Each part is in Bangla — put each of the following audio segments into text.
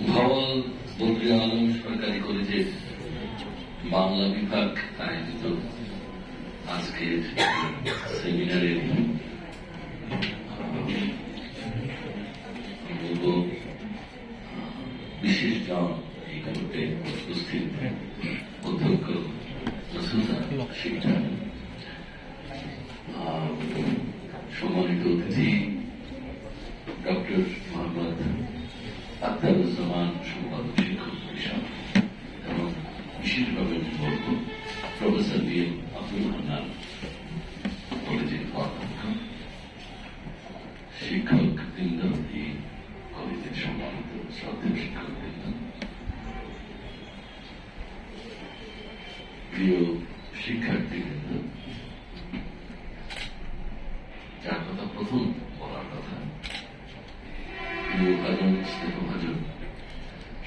ভাওয়াল বদরে আলম সরকারি কলেজের বাংলা বিভাগ আয়োজিত আজকের সেমিনারের বলবো বিশেষ জন এই মুহূর্তে উপস্থিত অধ্যক্ষ শিক্ষা সম্মানিত অতিথি ডক্টর মোহাম্মদ আখতারুজ্জামান সম্পাদক শিক্ষক পরিষদ এবং বিশেষভাবে বলব professor B M Abdul Hannan কলেজের অধ্যক্ষ শিক্ষক বৃন্দ, এই কলেজের সম্মানিত শ্রদ্ধেয় শিক্ষক বৃন্দ, প্রিয় শিক্ষার্থীবৃন্দ, যার কথা প্রথম বলার কথা প্রিয় কাজল স্নেহভাজন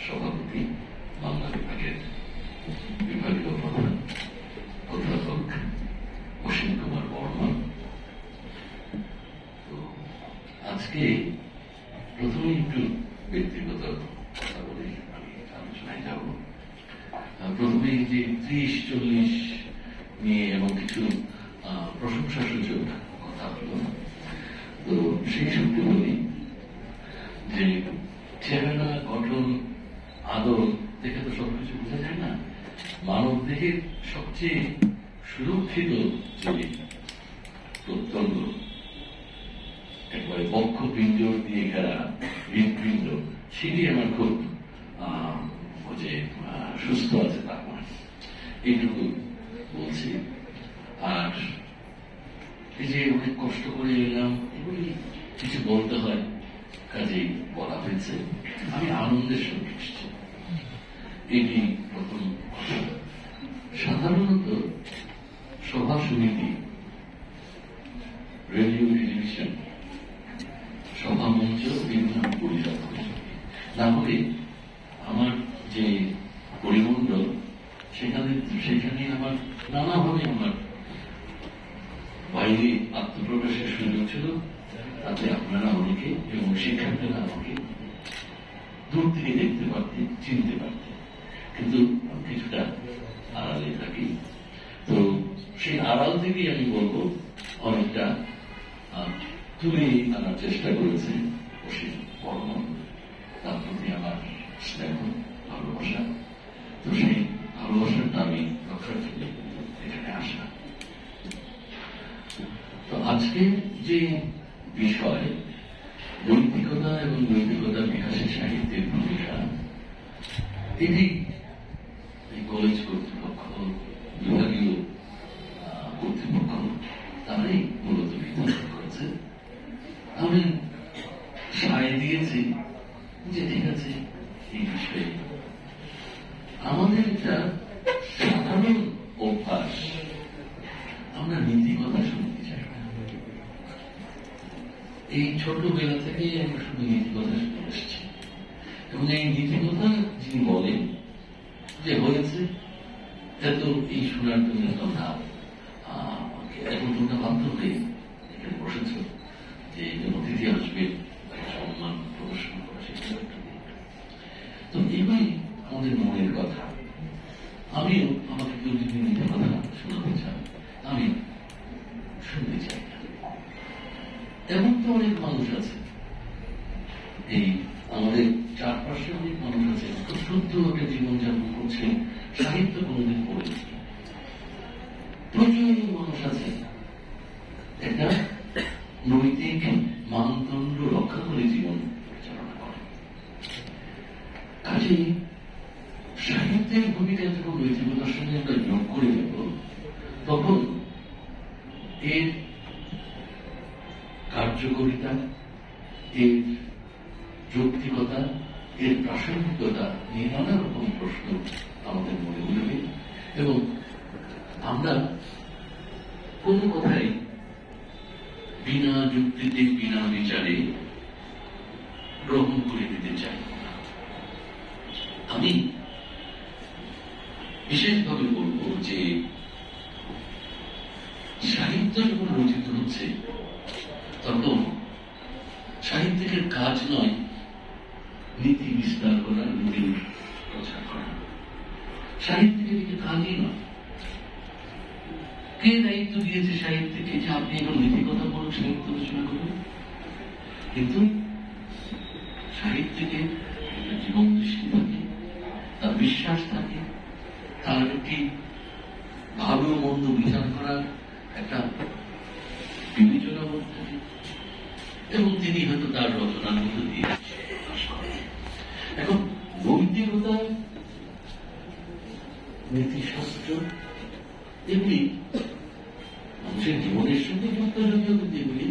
সভাপতি বাংলা বিভাগের বিভাগীয় প্রধান অধ্যাপক অসীম কুমার বর্মা। তো আজকে প্রথমে একটু ব্যক্তিগত কথা বলে আমি আলোচনায় যাব। প্রথমে যে 30-40 নিয়ে এবং কিছু প্রশংসা সূচক কথা হলো, তো সেই সূত্রে বলি যে চেহারা, গঠন, আদর দেখে তো সবকিছু বোঝা যায় না। মানব দেহের সবচেয়ে সুরক্ষিত যে প্রত্যঙ্গ, একবারে বক্ষ পিঞ্জর দিয়ে ঘেরা হৃদপিণ্ড, সেটি আমার খুব যে সুস্থ আছে তার মানে এইটুকু বলছি। আর এই যে অনেক কষ্ট করে এলাম, এগুলি কিছু বলতে হয়, কাজেই বলা হয়েছে। আমি আনন্দের সঙ্গে এসেছি, এটি প্রথম। সাধারণত সভা সমিতি, রেডিও, টেলিভিশন, সভা মঞ্চ বিভিন্ন পরিচালনা করে, না হলে আমার যে পরিমণ্ডল সেখানে আমার নানাভাবে আমার বাইরে আত্মপ্রকাশের সুযোগ ছিল। তাতে আপনারা অনেকে এবং শিক্ষার্থীরা আমাকে দূর থেকে দেখতে পারতেন, চিনতে পারতেন, কিন্তু কিছুটা আড়ালে থাকি। তো সেই আড়াল থেকেই আমি বলবো অনেকটা তুলে আনার চেষ্টা করেছে অসীম বর্মা। তার প্রতি আমার স্নেহ, ভালোবাসা। তো সেই ভালোবাসাটা আমি রক্ষার জন্য এখানে আসা। তো আজকে যে বিষয়, নৈতিকতা এবং নৈতিকতা বিকাশে সাহিত্যের ভূমিকা, এটি এই কলেজ কর্তৃপক্ষ, বিভাগীয় কর্তৃপক্ষ তারাই মূলত বিতরণ করেছে। আমি সায় দিয়েছি যে ঠিক আছে, এই বিষয়ে আমাদের একটা সাধারণ অভ্যাস, আমরা নীতিকথা শুনতে চাই না। এই ছোটবেলা থেকেই আমরা শুধু নীতিকথা শুনে এসেছি, এবং এই নীতিকথা যিনি বলেন যে হয়েছে এত এই শোনার জন্য তোমরা এখন তোমরা বাধ্য হয়ে এখানে বসেছ, যে অতিথি আসবে সম্মান প্রদর্শন করা, সেটা একটা দিক। তো এবারই আমাদের মনের কথা। আমিও আমাকে কেউ যদি নীতিকথা শোনাতে চান, আমি শুনতে চাই না। এমন তো অনেক মানুষ আছে, এই আমাদের চারপাশে অনেক মানুষ আছে খুব শুদ্ধভাবে জীবনযাপন করছে, সাহিত্য কোনোদিন পড়েছে। প্রচুর মানুষ আছে একটা নৈতিক মানদণ্ড রক্ষা করে জীবন পরিচালনা করে। কাজেই সাহিত্যের ভূমিকা যখন নৈতিকতার সঙ্গে আমরা যোগ করে দেব, তখন এর কার্যকরিতা, এর যৌক্তিকতা, এর প্রাসঙ্গিকতা নিয়ে নানা রকম প্রশ্ন আমাদের মনে উঠবে, এবং আমরা কোনো কথাই বিনা যুক্তিতে, বিনা বিচারে গ্রহণ করে দিতে চাই না। আমি বিশেষভাবে বলবো যে সাহিত্য যখন রচিত হচ্ছে, তখন সাহিত্যিকের কাজ নয় নীতি বিস্তার করা, নীতি প্রচার করা। সাহিত্যিকের দিকে কাজই নয়। কে দায়িত্ব দিয়েছে সাহিত্যকে যে আপনি এখন নীতিকথামূলক সাহিত্য রচনা করবেন? কিন্তু সাহিত্যকে একটা জীবন দৃষ্টি থাকে, তার বিশ্বাস থাকে, তার একটি ভালো মন্দ বিচার করার একটা বিবেচনা বোধ থাকে, এবং তিনি হয়তো তার রচনার মধ্যে দিয়ে প্রকাশ করেন। এখন নৈতিকতা, নীতিশাস্ত্র এগুলি মানুষের জীবনের সঙ্গে যুক্ত, যদিও কিন্তু এগুলি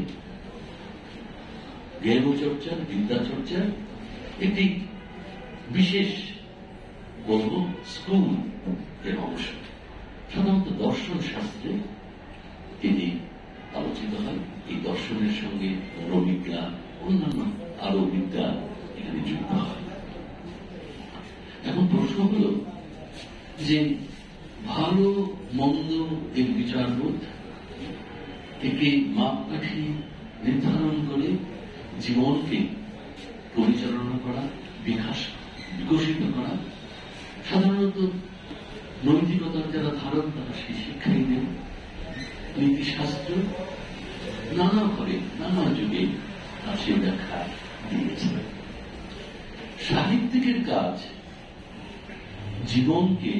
জ্ঞান চর্চার, বিদ্যা চর্চার একটি বিশেষ বলব স্কুল এর অংশ। সাধারণত দর্শন শাস্ত্রে এটি আলোচিত হয়। এই দর্শনের সঙ্গে মনোবিজ্ঞান, অন্যান্য আরো বিদ্যা এখানে যুক্ত হয়। এখন প্রশ্ন হল যে ভালো মন্দ এর বিচারবোধ একে মাপকাঠি নির্ধারণ করে জীবনকে পরিচালনা করা, বিকশিত করা। সাধারণত নৈতিকতার যারা ধারণ, তারা সেই শিক্ষাই দেন। নীতিশাস্ত্র নানাভাবে নানা যুগে তার সেই ব্যাখ্যা দিয়েছে। সাহিত্যিকের কাজ জীবনকে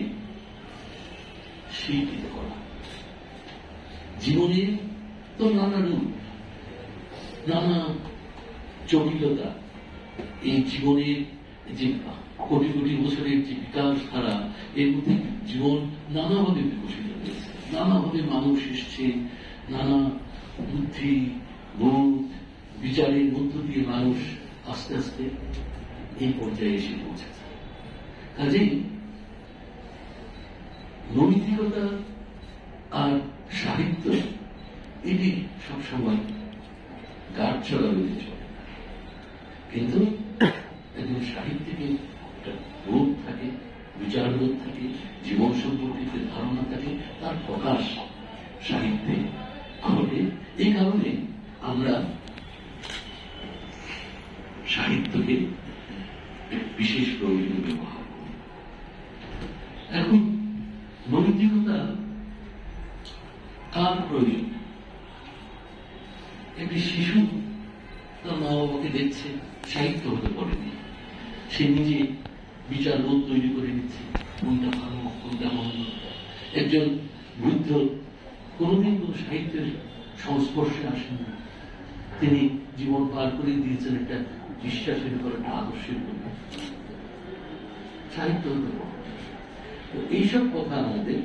স্বীকৃত করা। জীবনের তো নানা রূপ, নানা জটিলতা। এই জীবনের যে কোটি কোটি বছরের যে বিকাশ ধারা, এর মধ্যে জীবন নানাভাবে বিকশিত হয়েছে, নানাভাবে মানুষ এসছে, নানা বুদ্ধি, বোধ, বিচারের মধ্য দিয়ে মানুষ আস্তে আস্তে এই পর্যায়ে এসে পৌঁছেছে। কাজেই নৈতিকতা আর সাহিত্য এটি সবসময় গাঢ় চলা রয়েছে চলে, কিন্তু একজন সাহিত্যিকের একটা বোধ থাকে, বিচারবোধ থাকে, জীবন সম্পর্কিত ধারণা থাকে, তার প্রকাশ সাহিত্যে ঘটে। এই কারণে আমরা সাহিত্যকে বিশেষ প্রয়োজনে ব্যবহার করি। এখন নৈতিকতা কার প্রয়োজন? একটি শিশু তার মা বাবাকে দেখছে, সাহিত্য হতে পারেনি, সে নিজে বিচারবোধ তৈরি করে নিচ্ছে, কোনটা ভালো কোনটা মন্দ। একজন বৃদ্ধ কোনদিন কোন সাহিত্যের সংস্পর্শে আসেন না, তিনি জীবন পার করে দিয়েছেন একটা বিশ্বাসের উপর, একটা আদর্শের উপর। সাহিত্য হতে পারে। তো এইসব কথা আমাদের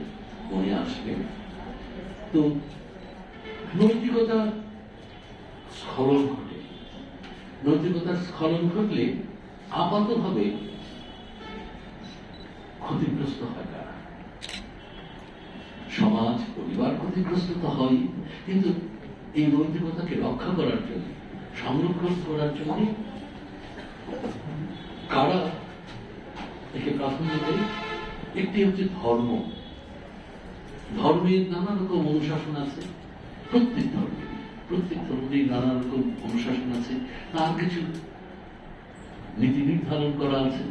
মনে আসবে। তো নৈতিকতা স্খলন ঘটে। নৈতিকতার স্খলন ঘটলে আপাতভাবে ক্ষতিগ্রস্ত হয় কারা? সমাজ, পরিবার ক্ষতিগ্রস্ত তো হয়, কিন্তু এই নৈতিকতাকে রক্ষা করার জন্য, সংরক্ষণ করার জন্য কারা একে প্রাধান্য দেয়? একটি হচ্ছে ধর্ম। ধর্মের নানা রকম অনুশাসন আছে, প্রত্যেক ধর্মের নানা রকম অনুশাসন আছে, তার কিছু নীতি নির্ধারণ করা আছে।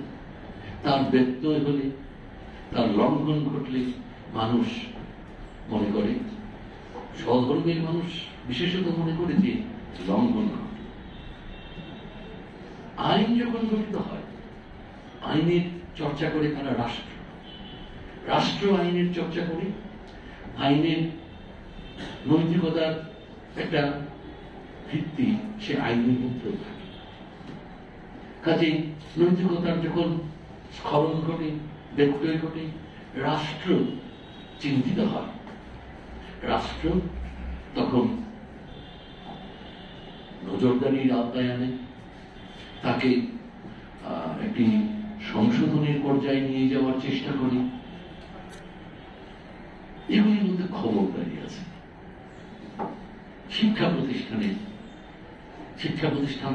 তার ব্যত্যয় হলে, তার লঙ্ঘন ঘটলে মানুষ মনে করে, স্বধর্মের মানুষ বিশেষত মনে করে যে লঙ্ঘন ঘটে। আইন যখন গঠিত হয়, আইনের চর্চা করে তারা রাষ্ট্র আইনের চর্চা করে, আইনের নৈতিকতার একটা ভিত্তি সে আইনের মধ্যেও থাকে। কাজেই নৈতিকতার যখন স্খলন ঘটে, ব্যত্যয় ঘটে, রাষ্ট্র চিন্তিত হয়। রাষ্ট্র তখন নজরদারির আওতায় আনে, তাকে একটি সংশোধনের পর্যায়ে নিয়ে যাওয়ার চেষ্টা করে। এগুলির মধ্যে খবরদারি আছে। শিক্ষা প্রতিষ্ঠান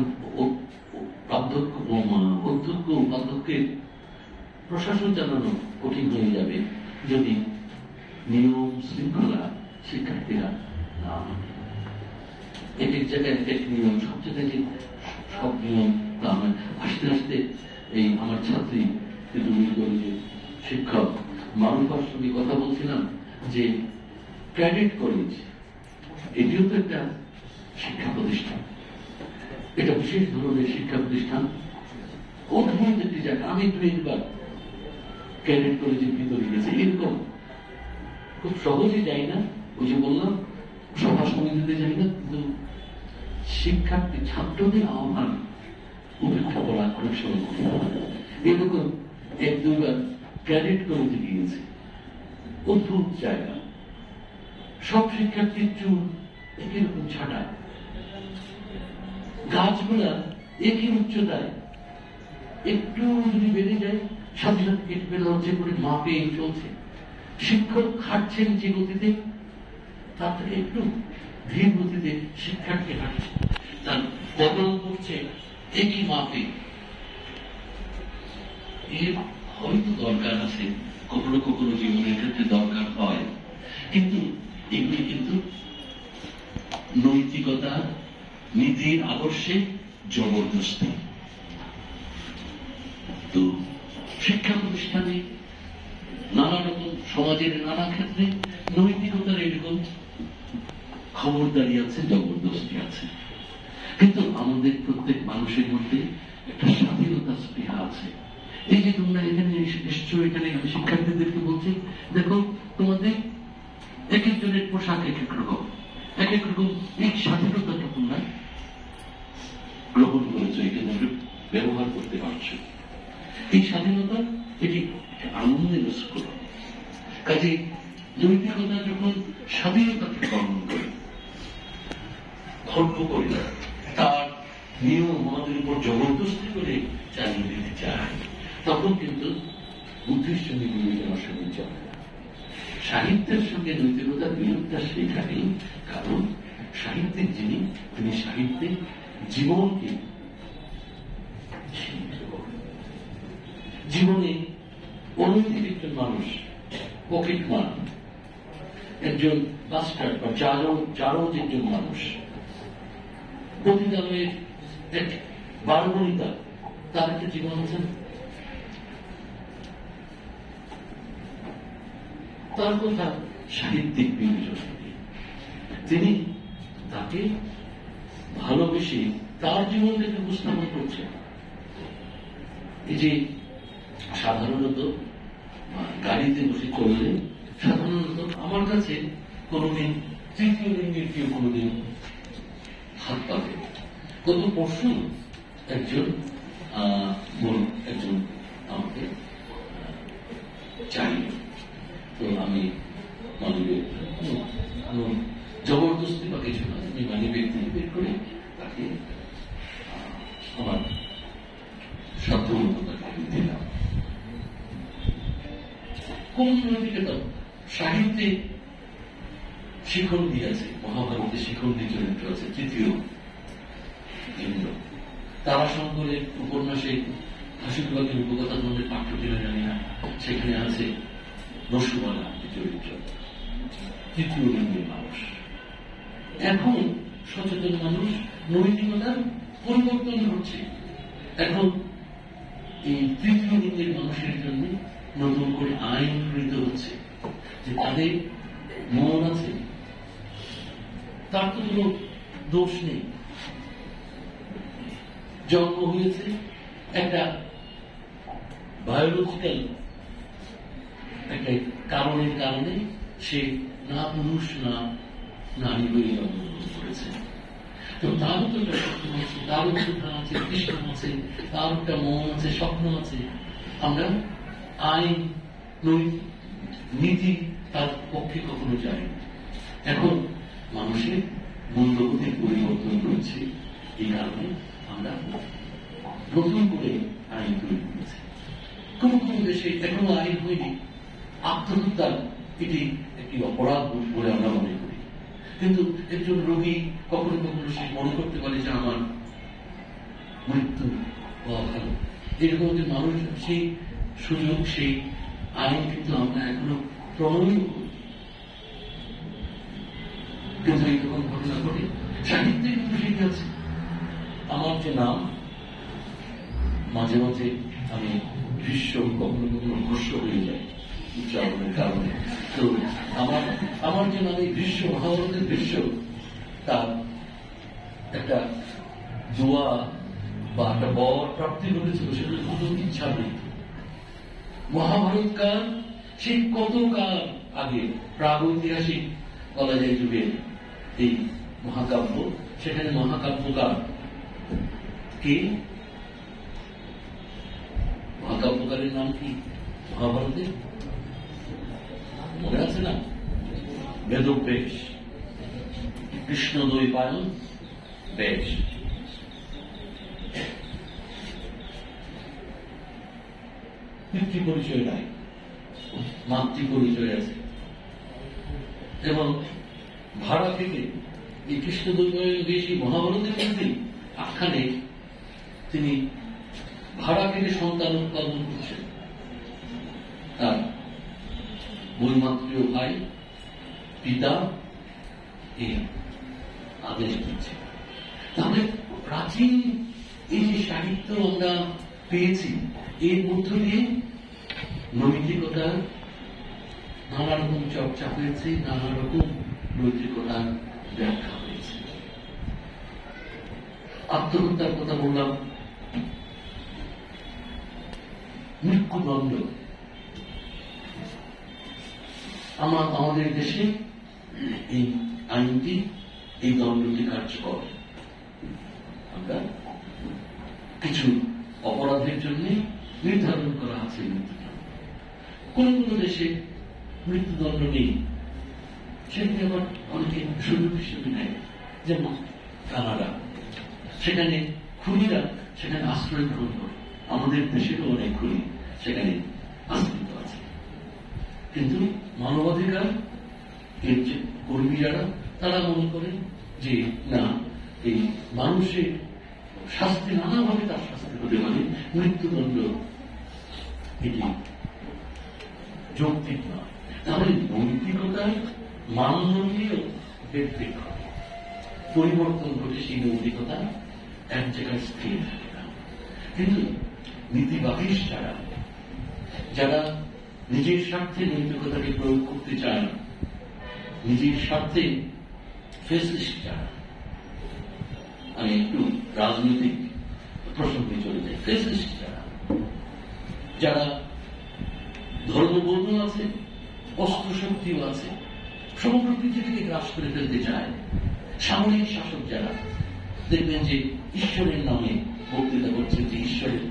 অধ্যক্ষ উপাধ্যক্ষের প্রশাসন চালানো কঠিন হয়ে যাবে যদি নিয়ম শৃঙ্খলা শিক্ষার্থীরা না মানে। এক জায়গায় এক নিয়ম, সব জায়গায় সব নিয়ম তা নয়। আস্তে আস্তে এই আমার ছাত্রী কিন্তু যে শিক্ষক মারুফার সঙ্গে কথা বলছিলাম যে ক্যাডেট কলেজ এটিও তো একটা শিক্ষা প্রতিষ্ঠান, এটা বিশেষ ধরনের শিক্ষা প্রতিষ্ঠান, অদ্ভুত একটি জায়গা। আমি তো একবার ক্যাডেট কলেজের ভিতরে গেছি, এরকম খুব সহজে যাই না, ওই যে বললাম সভা সমিতিতে যাই না, কিন্তু শিক্ষার্থী ছাত্রদের আহ্বান উপেক্ষা করা অনেক সময় এরকম এক দুবার ক্যাডেট কলেজে গিয়েছে, অদ্ভুত জায়গা, সব শিক্ষার্থীর চুল একই রকম ছাটা, গাছগুলা একই উচ্চতায়, একটু যদি বেড়ে যায় সাথে সাথে কেটে ফেলা হচ্ছে করে মাপে চলছে। শিক্ষক হাঁটছেন যে গতিতে, তার থেকে একটু ধীর গতিতে শিক্ষার্থী হাঁটছে, তার কদম করছে একই মাপে। এর হয়তো দরকার আছে, কখনো কখনো জীবনের ক্ষেত্রে দরকার হয়, কিন্তু এগুলি কিন্তু নৈতিকতা নীতির আদর্শে জবরদস্তি। তো শিক্ষা প্রতিষ্ঠানে নানা রকম সমাজের নানা ক্ষেত্রে নৈতিকতার এরকম খবরদারি আছে, জবরদস্তি আছে, কিন্তু আমাদের প্রত্যেক মানুষের মধ্যে একটা স্বাধীনতা স্পৃহা আছে। এই যে তোমরা এখানে নিশ্চয় এখানে আমি শিক্ষার্থীদেরকে বলছি, দেখো তোমাদের এক একজনের পোশাক এক এক রকম, এক এক রকম, এই স্বাধীনতাটা তোমরা গ্রহণ করেছো, এখানে ব্যবহার করতে পারছো। এই স্বাধীনতা এটি আনন্দের স্ফুরণ। কাজে নৈতিকতা যখন স্বাধীনতাকে গ্রহণ করে, খর্ব করে না, তার নিয়ম আমাদের উপর জবরদস্তি করে চালিয়ে দিতে চায়, তখন কিন্তু বুদ্ধির সঙ্গে বিবেচনার সঙ্গে চলে না। সাহিত্যের সঙ্গে নৈতিকতার বিরোধটা সেখানেই, কারণ সাহিত্যিক যিনি, তিনি সাহিত্যে জীবনকে, জীবনে অনৈতিক একজন মানুষ, পকেট মান, একজন মাস্টার বা চারজ একজন মানুষ, পতিতালয়ের এক বারবণিতা, তার একটা জীবন আছে, তার কথা সাহিত্যিক বিবেচনা, তিনি তাকে ভালোবেসে তার জীবনটাকে উপস্থাপন করছেন। এই যে সাধারণত গাড়িতে বসে চললে সাধারণত আমার কাছে কোনোদিন তৃতীয় লিঙ্গের কেউ কোনোদিন হাত পাবে। গত পরশু একজন আমাকে চাই, তো আমি মানবে জবরদস্তি বা কিছু না, আমি মানবে বের করে তাকে আমার সাধ্যমতো দিলাম। কোন নৈতিকতা? সাহিত্যে শিখন দিয়েছে, মহাভারতে শিখন দিয়ে চরিত্র আছে, তৃতীয় ইন্দ্র, তারাশঙ্করের উপন্যাসে হাসিবাগের উপকথা তোমাদের পাঠ্য কিনা জানি না, সেখানে আছে নসুবালা চরিত্র, তৃতীয় লিঙ্গের মানুষ। এখন সচেতন মানুষ নৈতিকতার পরিবর্তন ঘটছে, এখন এই তৃতীয় লিঙ্গের মানুষের জন্য নতুন করে আইন গৃহীত হচ্ছে যে তাদের মন আছে, তার তো কোনো দোষ নেই, জন্ম হয়েছে একটা বায়োলজিক্যাল একটা কারণের কারণে সে না পুরুষ না নারী হয়ে জন্মগ্রহণ করেছে। তো তারও তো একটা স্বপ্ন আছে, তারও সুধান আছে, কৃষ্ণ আছে, তার একটা মন আছে, স্বপ্ন আছে। আমরা আইন নীতি তার পক্ষে কখনো যাই না। এখন মানুষের মূল্যবোধের পরিবর্তন রয়েছে, এই কারণে আমরা নতুন করে আইন তৈরি করেছি। কোন কোন দেশে এখনো আইন হয়নি, আত্মহত্যা এটি একটি অপরাধ বলে আমরা মনে করি, কিন্তু একজন রোগী কখনো কখনো সে মনে করতে পারে যে আমার মৃত্যু হওয়া ভালো, এরকম যে মানুষ সেই সুযোগ, সেই আইন কিন্তু আমরা এখনো প্রণয়ন করি। কিন্তু এরকম ঘটনা ঘটে সাহিত্যে কিন্তু সেটা আছে। আমার যে নাম মাঝে মাঝে আমি দৃশ্য কখনো কখনো ভস্য হয়ে যাই উচ্চারণের কারণে। তো আমার যেন আমি দৃশ্য, মহাভারতের দৃশ্য তার একটা দোয়া বা একটা বর প্রাপ্তি ঘটেছিল, সেটা কোনো ইচ্ছা নেই। মহাভারত কাল সেই কত কাল আগে, প্রাগৈতিহাসিক বলা যায় যুগের এই মহাকাব্য, সেখানে মহাকাব্যকার কে? মহাকাব্যকারের নাম কি মহাভারতে? মনে আছে না? বেদব্যাস, কৃষ্ণদ্বৈপায়ন ব্যাস। পিতৃ পরিচয় নাই, মাতৃ পরিচয় আছে। এবং ভাড়া থেকে এই কৃষ্ণদ্বৈপায়ন বেশি মহাভারতের মধ্যে আখ্যানে তিনি ভাড়া থেকে সন্তান উৎপাদন করছেন। তার বৈমাত্রীয় ভাই পিতা এই আদেশ দিচ্ছে। তাহলে প্রাচীন এই যে সাহিত্য আমরা পেয়েছি, এর মধ্য দিয়ে নৈতিকতার নানা রকম চর্চা হয়েছে, নানা রকম নৈতিকতার ব্যাখ্যা হয়েছে। আত্মহত্যার কথা বললাম, মৃত্যুদণ্ড আমাদের দেশে এই আইনটি, এই দণ্ডটি কার্যকর। আমরা কিছু অপরাধের জন্য নির্ধারণ করা আছে মৃত্যুদণ্ড। কোন কোন দেশে মৃত্যুদণ্ড নেই, সেটাকে আবার অনেকে সুযোগ হিসেবে নেয়। যেমন কানাডা, সেখানে খুনিরা সেখানে আশ্রয় গ্রহণ করে। আমাদের দেশেরও অনেক খুনি সেখানে আশ্রিত আছে। কিন্তু মানবাধিকার এর যে কর্মী যারা, তারা মনে করেন যে না, এই মানুষের শাস্তি নানাভাবে তার শাস্তি হতে পারে, মৃত্যুদণ্ড এটি যৌক্তিক নয়। তাহলে নৈতিকতার মানদণ্ডীয় ব্যক্তিক্রম পরিবর্তন ঘটে, সেই নৈতিকতা এক জায়গায় স্থির থাকে না। কিন্তু নীতিবাহী যারা নিজের স্বার্থে নৈতিকতাকে প্রয়োগ করতে চায় না, নিজের স্বার্থে ফেসিস্ট যারা, আমি একটু রাজনৈতিক প্রসঙ্গে চলে যাই, ফেসিস্ট যারা ধর্মবর্ণ আছে, অস্ত্র শক্তিও আছে, সমগ্র পৃথিবীকে গ্রাস করে ফেলতে চায়, সামরিক শাসক যারা, দেখবেন যে ঈশ্বরের নামে বক্তৃতা করছে, যে ঈশ্বরের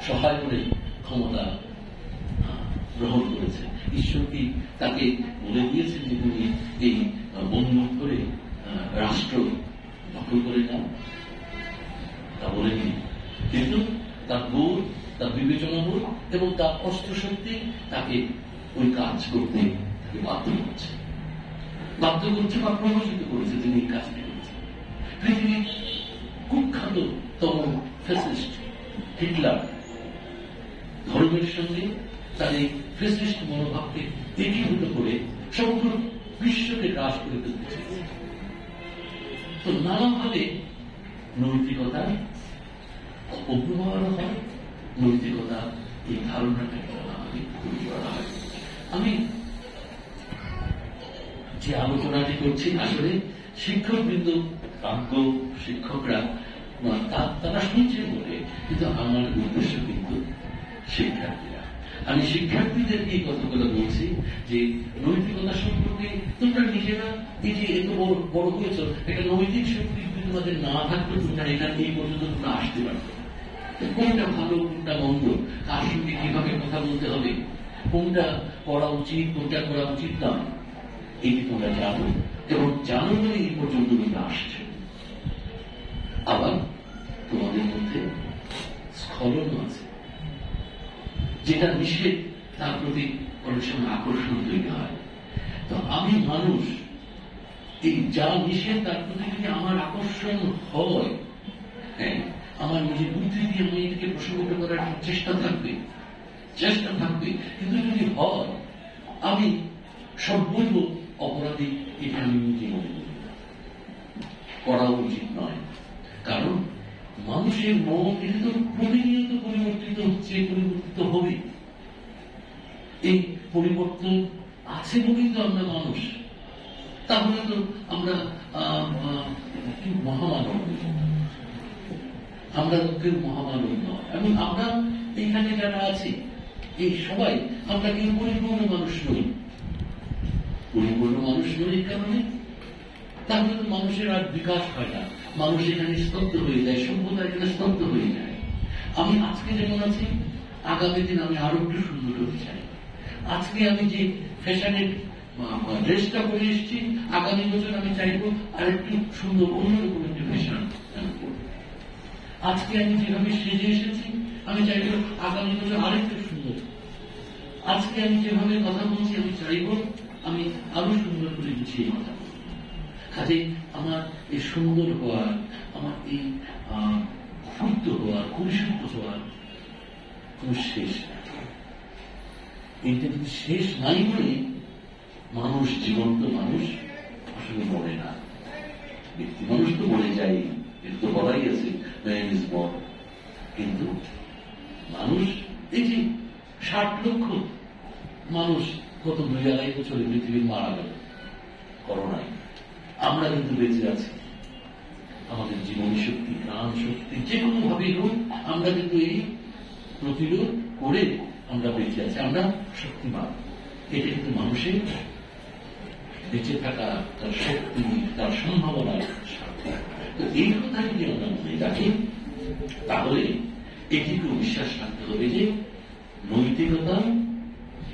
সহায় করে ক্ষমতা গ্রহণ করেছে। ঈশ্বর কি তাকে বলে দিয়েছেন যে তুমি এই বন্দুক করে রাষ্ট্র দখল করে নাও? তা বলেনি। কিন্তু তার বোধ, তার বিবেচনা বোধ এবং তার অস্ত্র শক্তি তাকে ওই কাজ করতে বাধ্য করছে বা প্রভাবিত করেছে। তিনি এই কাজটি করেছেন। পৃথিবীর কুখ্যাততম ফ্যাসিস্ট হিটলার ধর্মের সঙ্গে তার এই ফ্যাসিস্ট মনোভাবকে একীভূত করে সমগ্র বিশ্বকে গ্রাস করে ফেলতে চেয়েছে। তো নানাভাবে নৈতিকতার অপব্যবহার হয়, নৈতিকতা এই ধারণাটাকে নানাভাবে তৈরি করা হয়। আমি যে আলোচনাটি করছি, আসলে শিক্ষকবৃন্দ, প্রাজ্ঞ শিক্ষকরা তারা শুনছেন বলে, কিন্তু আমার উদ্দেশ্য কিন্তু শিক্ষার্থীরা। আমি শিক্ষার্থীদেরকে এই কথাগুলো বলছি যে নৈতিকতা সম্পর্কে তোমরা নিজেরা এই যে এত বড় হয়েছ, একটা নৈতিক শক্তি তোমাদের না থাকলে তোমরা এখানে এই পর্যন্ত তোমরা আসতে পারবে। কোনটা ভালো, কোনটা মন্দ, কার সঙ্গে কিভাবে কথা বলতে হবে, কোনটা করা উচিত, কোনটা করা উচিত না, এটি তোমরা জানো এবং জানো বলে এই পর্যন্ত তোমরা আসছে। আবার তোমাদের মধ্যে স্খলন আছে, যেটা নিষেধ, তার প্রতি অনেক সময় আকর্ষণ তৈরি হয়। তো আমি মানুষ, এই যা নিষেধ তার প্রতি যদি আমার আকর্ষণ হয়, হ্যাঁ, আমার নিজের বুদ্ধি দিয়ে আমি এটাকে প্রশমিত করার চেষ্টা থাকবে। কিন্তু যদি হয়, আমি সর্বৈব অপরাধী, এটা আমি নিজে মনে করি করা উচিত নয়। কারণ মানুষের মন এটা তো প্রতিনিয়ত পরিবর্তন পরিবর্তিত হচ্ছে, পরিবর্তিত হবে। এই পরিবর্তন আছে বলেই তো আমরা মানুষ। তাহলে তো আমরা মহামানব, আমরা কেউ মহামানব নয়। এবং আমরা এইখানে যারা আছি এই সবাই আমরা কেউ পরিপূর্ণ মানুষ নই। পরিপূর্ণ মানুষ নই এই কারণে তাহলে তো মানুষের আর বিকাশ হয় না, মানুষ এখানে স্তব্ধ হয়ে যায়, সভ্যতা এখানে স্তব্ধ হয়ে যায়। আমি আজকে যেমন আছি, আগামী দিন আমি আরো একটু সুন্দর হতে চাই। আজকে আমি যে ফ্যাশনের ড্রেসটা পরে এসেছি, আগামী বছর আমি চাইবো আর একটু সুন্দর অন্যরকম একটি ফ্যাশন। আজকে আমি যেভাবে সেজে এসেছি, আমি চাইবো আগামী বছর আরেকটু সুন্দর। আজকে আমি যেভাবে কথা বলছি, আমি চাইবো আমি আরো সুন্দর করে গুছিয়ে কথা বলবো। কাজে আমার এই সুন্দর হওয়ার, আমার এই ক্ষুদ্র হওয়ার, পরিশুদ্ধ হওয়ার কোন শেষ নাই। এইটা যদি শেষ নাই বলে মানুষ, জীবন্ত মানুষ আসলে মরে না। ব্যক্তি মানুষ তো মরে যায়, এর তো বলাই আছে, কিন্তু মানুষ এই যে 60 লক্ষ মানুষ গত 2-2.5 বছরে পৃথিবীর মারা গেল করোনায়, আমরা কিন্তু বেঁচে আছি। আমাদের জীবনী শক্তি, প্রাণ শক্তি যে কোনো ভাবেই হোক, আমরা কিন্তু এই প্রতিরোধ করে আমরা বেঁচে আছি, আমরা শক্তিমান। এটা কিন্তু মানুষের বেঁচে থাকা, তার শক্তি, তার সম্ভাবনা। তো এই কথা যদি আমরা মনে রাখি, তাহলে এটিকেও বিশ্বাস রাখতে হবে যে নৈতিকতা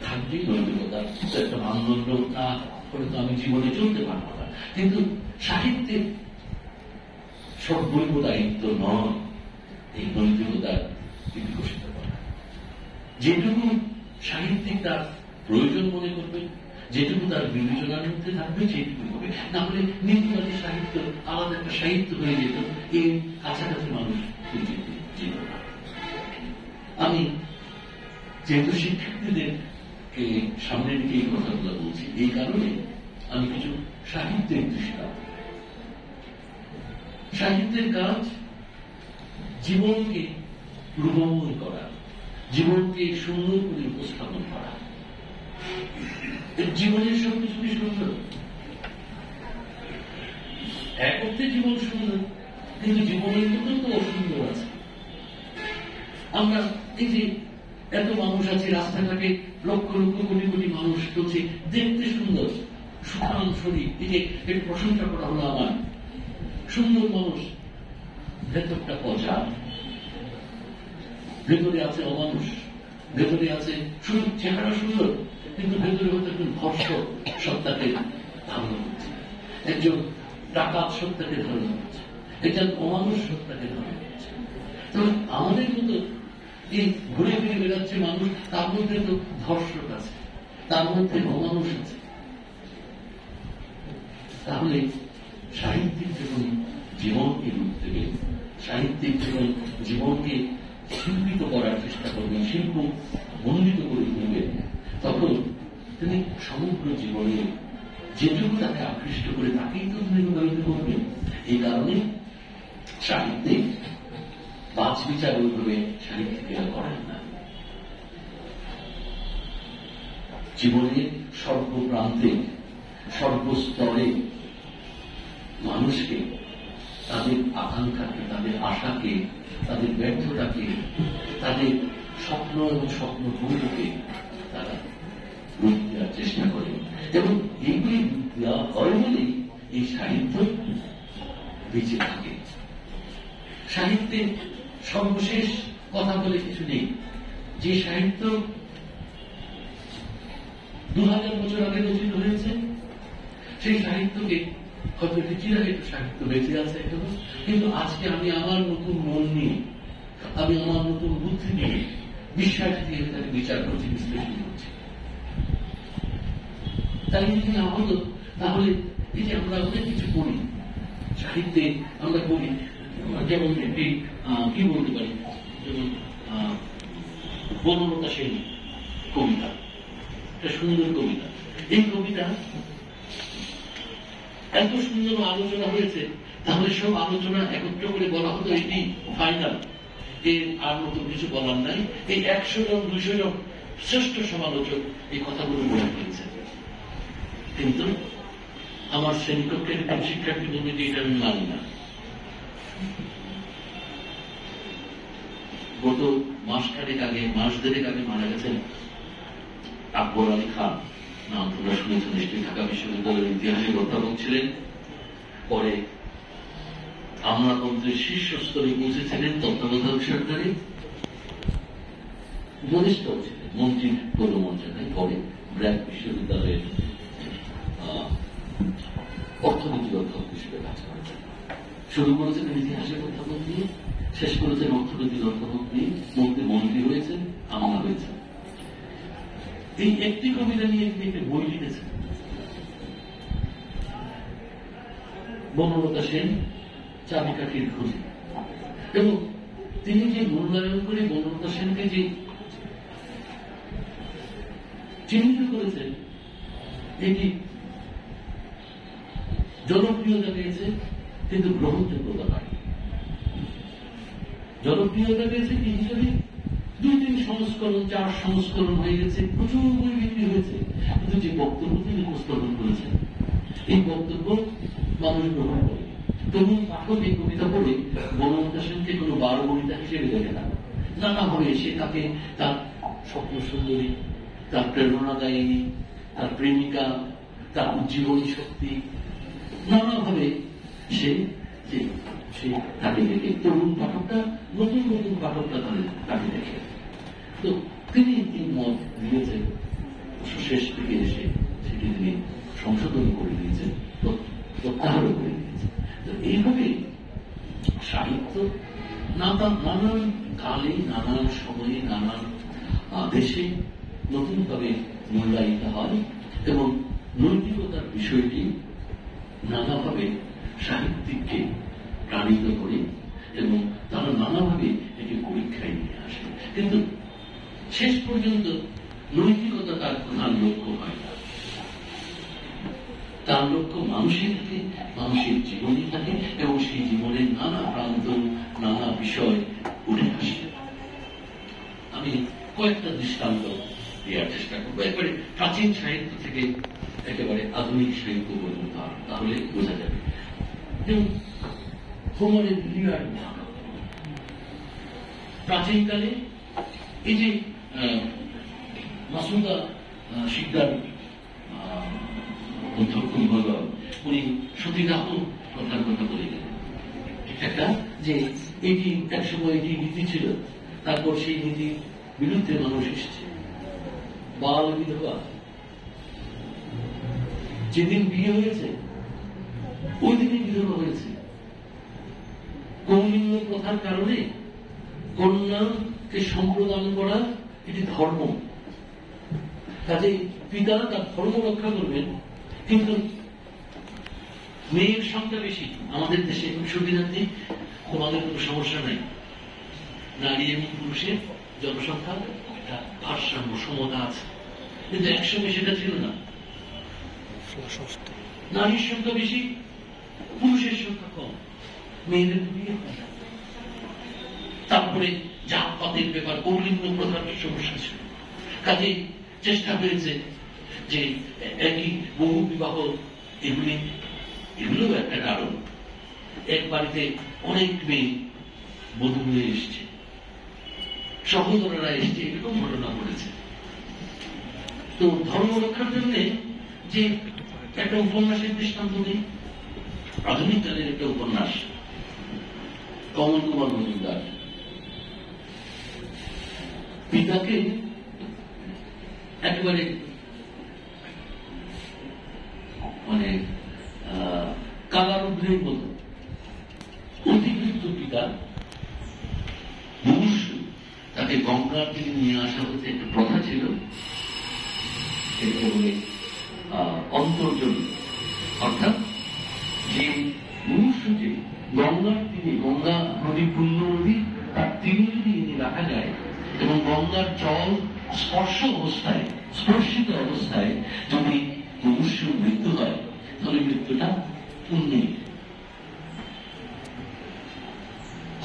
থাকবে। নৈতিকতা একটা মানদণ্ড না করে তো আমি জীবনে চলতে পারবো না। কিন্তু সাহিত্যের সর্বৈব দায়িত্ব নয় এই নৈতিকতার বিকশিত করা। যেটুকু সাহিত্যিক তার প্রয়োজন মনে করবে, যেটুকু তার বিবেচনার মধ্যে থাকবে, সেটুকু হবে। না হলে নীতিবাদী সাহিত্য আলাদা একটা সাহিত্য হয়ে যেত, এই কাছাকাছি মানুষ ছিল না। আমি যেহেতু শিক্ষার্থীদের সামনে রেখে এই কথাগুলো বলছি, এই কারণে আমি কিছু সাহিত্যের দৃষ্টান্ত। সাহিত্যের কাজ জীবনকে রূপময় করা, জীবনকে সুন্দর করে উপস্থাপন করা। জীবনের সবকিছু কি সুন্দর? এক অর্থে জীবন সুন্দর, কিন্তু জীবনের মধ্যে তো অসুন্দর আছে। আমরা এই যে এত মানুষ আছে রাস্তাঘাটে, লক্ষ লক্ষ কোটি কোটি মানুষ চলছে, দেখতে সুন্দর, সুঠাম শরীর, এই যে একটু প্রশংসা করা হলো আমার, সুন্দর মানুষ, ভেতরটা পচা, ভেতরে আছে অমানুষ, ভেতরে আছে শুধু চেহারা সুন্দর, কিন্তু ভেতরে হয়তো একজন ধর্ষক সত্তাকে ধারণ করছে, একজন ডাকাত সত্তাকে ধারণ করছে, একজন অমানুষ সত্তাকে ধারণ করছে। তো আমাদের মতো এই ঘুরে ফিরে বেড়াচ্ছে মানুষ, তার মধ্যে তো ধর্ষক আছে, তার মধ্যে অমানুষ আছে। তাহলে সাহিত্যিক যখন জীবনকে রূপ দেবে, সাহিত্যিক যখন জীবনকে শিল্পিত করার চেষ্টা করবেন, শিল্প মণ্ডিত করে তুলবেন, তখন তিনি সমগ্র জীবনে যেটুকু তাকে আকৃষ্ট করে তাকেই তো তিনি প্রভাবিত করবেন। এই কারণে সাহিত্যে বাছ বিচার ওইভাবে সাহিত্যিকেরা করেন না। জীবনের সর্বপ্রান্তে, সর্বস্তরে মানুষকে, তাদের আকাঙ্ক্ষাকে, তাদের আশাকে, তাদের ব্যর্থতাকে, তাদের স্বপ্ন এবং স্বপ্ন পূর্ণকে তারা রূপ দেওয়ার চেষ্টা করে। এবং এইগুলি দেওয়া হয় বলেই এই সাহিত্য বেঁচে থাকে। সাহিত্যে সর্বশেষ কথা বলে কিছু নেই। যে সাহিত্য 2000 বছর আগে রচিত হয়েছে, সেই সাহিত্যকে হয়তো একটি চিরায়ত সাহিত্য বেঁচে আছে এখনো, কিন্তু আজকে আমি আমার নতুন মন নিয়ে, আমি আমার নতুন বুদ্ধি নিয়ে, বিশ্বাস দিয়ে তাকে বিচার করছি, বিশ্লেষণ করছি। তাই যদি না হতো, তাহলে এই যে আমরা অনেক কিছু পড়ি সাহিত্যে, আমরা পড়ি যেমন একটি কি বলতে পারি, যেমন বনলতা সেন কবিতা, একটা সুন্দর কবিতা। এই কবিতা এত সুন্দর আলোচনা হয়েছে, তাহলে সব আলোচনা একত্র করে বলা হতো এটি ফাইনাল, এর আর নতুন কিছু বলার নাই। এই 100 জন 200 জন শ্রেষ্ঠ সমালোচক এই কথাগুলো বলে ফেলছে, কিন্তু আমার শ্রেণীকক্ষের শিক্ষার্থী বলবে যে এটা আমি মানি না। গত মাস দেড়েক আগে মারা গেছেন আকবর আলী খান, নাম তোমরা শুনেছ নিশ্চয়ই, ঢাকা বিশ্ববিদ্যালয়ের ইতিহাসের অধ্যাপক ছিলেন। পরে আমলাতন্ত্রের শীর্ষস্তরে পৌঁছেছিলেন, তত্ত্বাবধায়ক সরকারে উপদেষ্টাও ছিলেন, মন্ত্রীর পদমর্যাদায়। পরে ব্র্যাক বিশ্ববিদ্যালয়ের অর্থনীতির অধ্যাপক হিসেবে কাজ করেছেন। শুরু করেছিলেন ইতিহাসের অধ্যাপক দিয়ে, শেষ করেছেন অর্থনীতির অধ্যাপক দিয়ে, মন্ত্রী হয়েছেন, আমলা হয়েছেন। এই একটি কবিতা নিয়ে তিনি একটি বই লিখেছেন, বনলতা সেন, চাবিকাঠির খোঁজে। এবং তিনি যে মূল্যায়ন করে বনলতা সেনকে যে চিহ্নিত করেছেন, এটি জনপ্রিয়তা পেয়েছে কিন্তু গ্রহণযোগ্যতা পায়। জনপ্রিয়তা পেয়েছে কি হিসাবে 2-3 সংস্করণ 4 সংস্করণ হয়ে গেছে, প্রচুর বই বিক্রি হয়েছে, কিন্তু যে বক্তব্য তিনি উপস্থাপন করেছেন এই বক্তব্য মানুষ গ্রহণ করে। তরুণ পাঠক এই কবিতা পড়ে বনলতা সেনকে কোনো বারবণিতা হিসেবে দেখে না, নানাভাবে সে তাকে তার স্বপ্ন সুন্দরী, তার প্রেরণাদায়িনী, তার প্রেমিকা, তার উজ্জীবনী শক্তি, নানাভাবে সে তাকে দেখে, তরুণ পাঠকটা নতুন নতুন পাঠকটা তাকে দেখে। তো তিনি এই মত দিয়েছেন, শেষ থেকে এসে সেটি তিনি সংশোধন করে দিয়েছেন, প্রত্যাহারও করে দিয়েছেন। তো এইভাবে সাহিত্য নানান কালে, নানান সময়ে, নানান দেশে নতুনভাবে মূল্যায়িত হয় এবং নৈতিকতার বিষয়টি নানাভাবে সাহিত্যিককে প্রাণিত করে এবং তারা নানাভাবে এটি পরীক্ষায় নিয়ে আসে। কিন্তু শেষ পর্যন্ত নৈতিকতা তার প্রধান লক্ষ্য হয় না, তার লক্ষ্য মানুষের থাকে, মানুষের জীবনই থাকে এবং সেই জীবনের নানা প্রান্ত, নানা বিষয় উঠে আসে। আমি কয়েকটা দৃষ্টান্ত দেওয়ার চেষ্টা করবো, একবারে প্রাচীন সাহিত্য থেকে একেবারে আধুনিক সাহিত্য পর্যন্ত, তাহলে বোঝা যাবে। যেমন হোমারের ইলিয়াড মহাকাব্য, প্রাচীনকালে এই যে মাসুদা শিকদার অধ্যক্ষ মহোদয়, উনি সতীদাহ প্রথার কথা বলে গেলেন একটা, যে এটি একসময় এটি নীতি ছিল, তারপর সেই নীতির বিরুদ্ধে মানুষ এসেছে। বাল বিধবা, যেদিন বিয়ে হয়েছে ওই দিনই বিধবা হয়েছে। কৌলিন্য প্রথার কারণে কন্যাকে সম্প্রদান করা এটি ধর্ম, কাজে পিতা তার ধর্ম রক্ষা করবেন, কিন্তু মেয়ের সংখ্যা বেশি আমাদের দেশে, সুবিধার্থী, তোমাদের কোনো সমস্যা নাই, নারী এবং পুরুষের জনসংখ্যা একটা ভারসাম্য সমতা আছে, কিন্তু একসঙ্গে সেটা ছিল না। নারীর সংখ্যা বেশি, পুরুষের সংখ্যা কম, মেয়েদের বিয়ে হয় না। তারপরে জাতপাতের ব্যাপার, কৌলিন্য প্রধান সমস্যা ছিল, কাজে চেষ্টা হয়েছে যে একই বহু বিবাহ, এগুলো একটা কারণ। এক বাড়িতে অনেক মেয়ে বধূ হয়ে এসছে, সহোদররা এসছে, এরকম ঘটনা ঘটেছে। তো ধর্ম রক্ষার জন্য যে একটা উপন্যাসের দৃষ্টান্ত নেই, আধুনিক কালের একটা উপন্যাস, কমল কুমার মজুমদার, পিতাকে একেবারে মানে কালারুদ্রের মতো অতিরিক্ত পিতা মুমূর্ষু, তাকে গঙ্গার দিকে নিয়ে আসা হচ্ছে, একটা প্রথা ছিল, অন্তর্জন, অর্থাৎ যে মুমূর্ষুকে গঙ্গার তীরে, গঙ্গা নদী পূর্ণ নদী, তার তীরে যদি রাখা যায় এবং গঙ্গার জল স্পর্শিত অবস্থায় যদি মুমূর্ষুর মৃত্যু হয়, তাহলে মৃত্যুটা পুণ্যের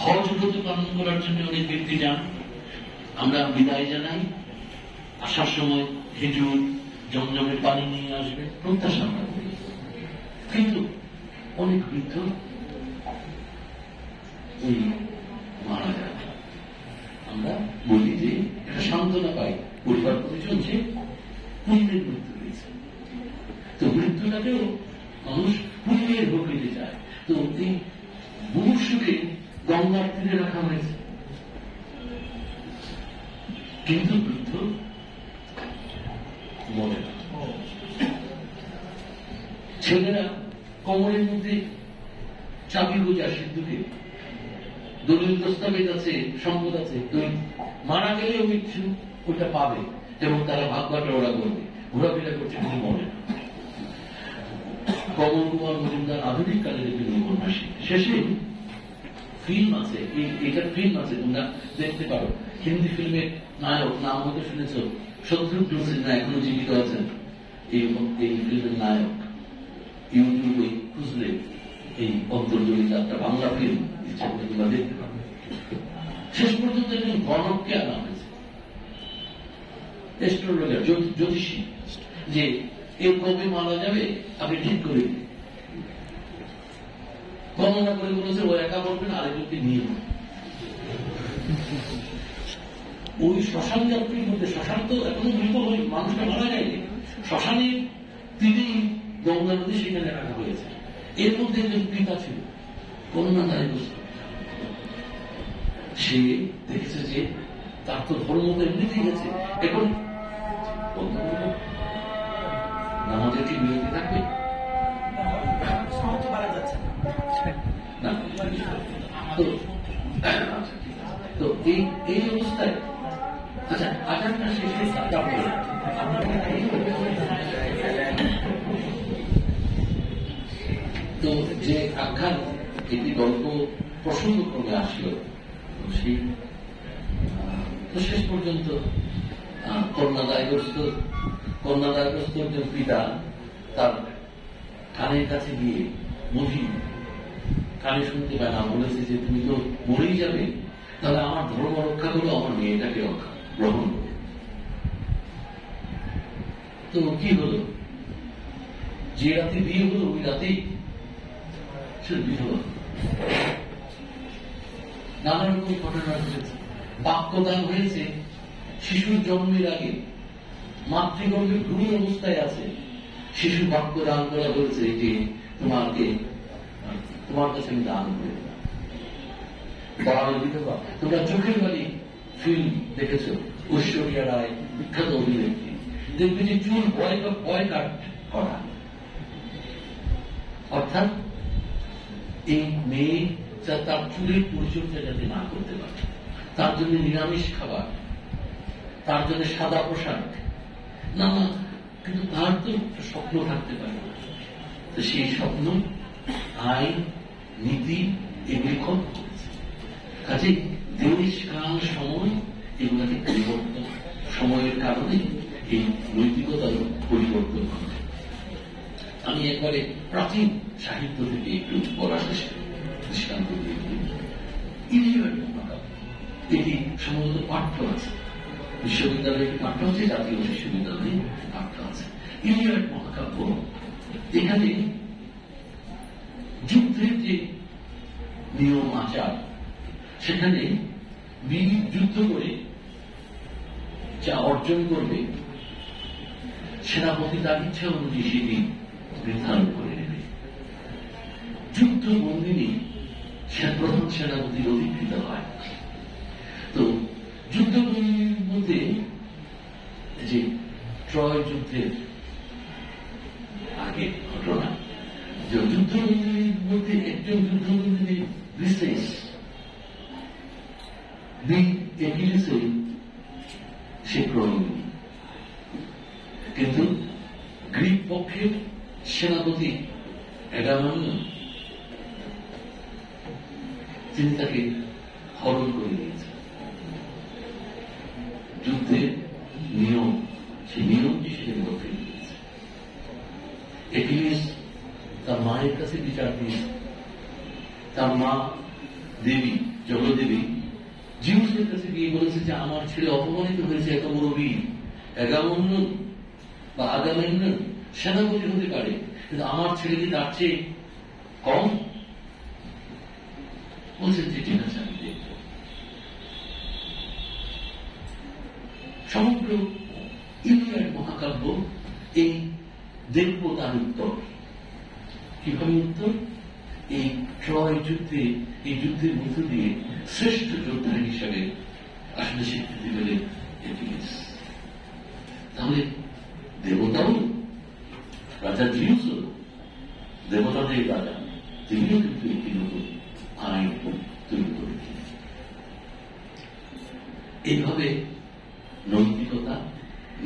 হজ ব্রত পালন করার জন্য অনেক ব্যক্তি যান। আমরা বিদায় জানাই, আসার সময় খেজুর জমজমের পানি নিয়ে আসবে, প্রত্যাশা আমরা করি। কিন্তু অনেক বৃদ্ধ ওই মারা যায়। আমরা বলি যে একটা সান্ত্বনা পাই, পরিবার পরিজন যে পুণ্যের মৃত্যু হয়েছে। তো মৃত্যুটাকেও মানুষ পুণ্যের ভোগ নিতে চায়। তো এই মুমূর্ষুকে গঙ্গার তীরে রাখা হয়েছে, কিন্তু বৃদ্ধ মরে না। ছেলেরা কোমরের মধ্যে চাবি বোঝা সিদ্ধুকে, দলিল দস্তাবেজ আছে, সম্পদ আছে, মারা গেলে ওইটা পাবে এবং তারা ভাগ বাটোয়ারা করবে, ঘোরাফেরা করছে, কিন্তু মনে না। কমল কুমার মজুমদার আধুনিক কালের একটি উপন্যাসী। শেষে ফিল্ম আছে, এটার ফিল্ম আছে, তোমরা দেখতে পারো। হিন্দি ফিল্মের নায়ক নাম হয়তো শুনেছ, শত্রুঘ্ন সিনহা এখনো জীবিত আছেন এই ফিল্মের নায়ক। ইউটিউবে খুঁজলে এই অন্তর্জয়ী যাত্রা বাংলা ফিল্ম ইচ্ছা করে তোমরা দেখতে পাবে। শেষ পর্যন্ত একজন গণককে আনা হয়েছে, অ্যাস্ট্রোলজার, জ্যোতিষী, যে এ কবে মারা যাবে আপনি ঠিক করে দিন। গণনা করে বলেছে ও একা বলবেন, আরেকজনকে নিয়ে ওই শ্মশান যাত্রীর মধ্যে, শ্মশান তো এখনো মৃত হয়ে মানুষটা মারা যায়নি, শ্মশানের তিনি গঙ্গা নদী সেখানে রাখা হয়েছে। এর মধ্যে একজন পিতা ছিল করোনাদায়গ্রস্ত। সে দেখেছে যে তার তো ধর্ম তো এমনিতেই গেছে, এখন নামাজের কি বিরতি থাকবে না। তো এই অবস্থায় আচ্ছা আজানটা শেষে তো যে আখ্যান একটি গল্প প্রসঙ্গক্রমে আসলো, সেই শেষ পর্যন্ত কন্যাদায়গ্রস্ত একজন পিতা তার কানের কাছে গিয়ে, মহি কানে শুনতে পায় না, বলেছে যে তুমি তো মরেই যাবে, তাহলে আমার ধর্ম রক্ষা করো, আমার মেয়েটাকে গ্রহণ করো। তো কি হলো, যে রাতে বিয়ে হলো ওই রাতেই সে বিধবা। নানা রকম ঘটনা ঘটেছে। বাক্যদান হয়েছে শিশুর জন্মের আগে, মাতৃগর্ভে ভ্রূণ অবস্থায় আছে, শিশু বাক্য দান করা হয়েছে যে তোমার কাছে আমি দান করে দিলাম। বিধবা, তোমরা চোখের বাড়ি ফিল্ম দেখেছ, ঐশ্বরিয়া রায় বিখ্যাত অভিনেত্রী, দেখবে যে চুল বয় কাট করা, অর্থাৎ এই মেয়ে তার চুলের পরিচর্যা যাতে না করতে পারে, তার জন্য নিরামিষ খাবার, তার জন্য সাদা পোশাক, না কিন্তু তার তো স্বপ্ন থাকতে পারে না। তো সেই স্বপ্ন আইন নীতি এগুলি কম করেছে। কাজে দেশ কাল সময় এগুলাকে পরিবর্তন, সময়ের কারণে এই নৈতিকতার পরিবর্তন ঘটে। আমি একবারে প্রাচীন সাহিত্য থেকে একটু বলার দৃষ্টান্ত দিয়ে ইলিয়াড মহাকাব্য, এটি সম্ভবত পাঠ্য আছে, বিশ্ববিদ্যালয়ে পাঠ্য আছে, জাতীয় বিশ্ববিদ্যালয়ে পাঠ্য আছে। ইলিয়াড মহাকাব্য, এখানে যুদ্ধের যে নিয়ম আচার, সেখানে বীর যুদ্ধ করে যা অর্জন করবে সেনাপতি তার ইচ্ছা অনুযায়ী সেটি নির্ধারণ করে নেবে। যুদ্ধ বন্দিনী প্রধান সেনাপতির অধিকৃত হয়। তো যুদ্ধ বন্দিনীর মধ্যে যে ট্রয় যুদ্ধের আগে ঘটনা, যে যুদ্ধবন্দিনীর মধ্যে একজন যুদ্ধবন্দিনী বিশেষ সে প্রণী, কিন্তু গ্রিক পক্ষের সেনাপতি অ্যাগামেমনন তিনি তাকে হরণ করে দিয়েছেন। যুদ্ধের নিয়ম, সেই নিয়মটি সেখানে রক্ষে দিয়েছে। অ্যাকিলিস তার মায়ের কাছে বিচার দিয়েছে। তার মা দেবী জগদেবী জিউসের কাছে গিয়ে বলেছে যে আমার ছেলে অপমানিত হয়েছে, এত বড় বীর, আগামন্যন বা আগামেন্যন সেনাপতি হতে পারে, কিন্তু আমার ছেলে কি তার চেয়ে কম? বলছেন যে ঠিক আছে, আমি দেখব। সমগ্র ইলিয়াড মহাকাব্য এই দেখব তার উত্তর। কিভাবে উত্তর? এই ট্রয় যুদ্ধে, এই যুদ্ধের মধ্য দিয়ে শ্রেষ্ঠ যোদ্ধা হিসাবে আসলে স্বীকৃতি পেলেন একিলিস। তাহলে দেবতাও, রাজা জিউসও, দেবতাদের রাজা, তিনিও কিন্তু একটি নতুন আইন তৈরি করেছেন। এইভাবে নৈতিকতা,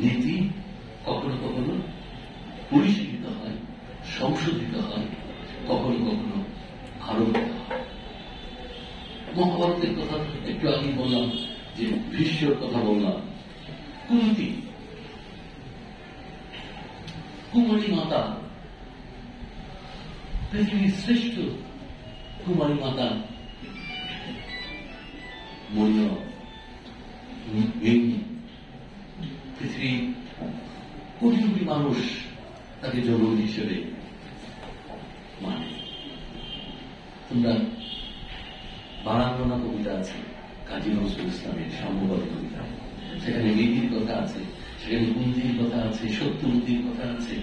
নীতি কখনো কখনো পরিশীলিত হয়, সংশোধিত হয়, কখনো কখনো আরো হয়। মহাভারতের কথা একটু আগে বললাম, যে ভীষ্মর কথা বললাম, কুন্তী কুমারী মাতা, পৃথিবীর শ্রেষ্ঠ কুমারী মাতা মরিয়া, পৃথিবীর কোটি কোটি মানুষ তাকে জগৎ হিসেবে মানে। তোমরা বারাঙ্গনা কবিতা আছে কাজী নজরুল ইসলামের সাম্যবাদী কবিতা, সেখানে নীতির কথা আছে, সেখানে কুন্তির কথা আছে, সত্যবতীর কথা আছে।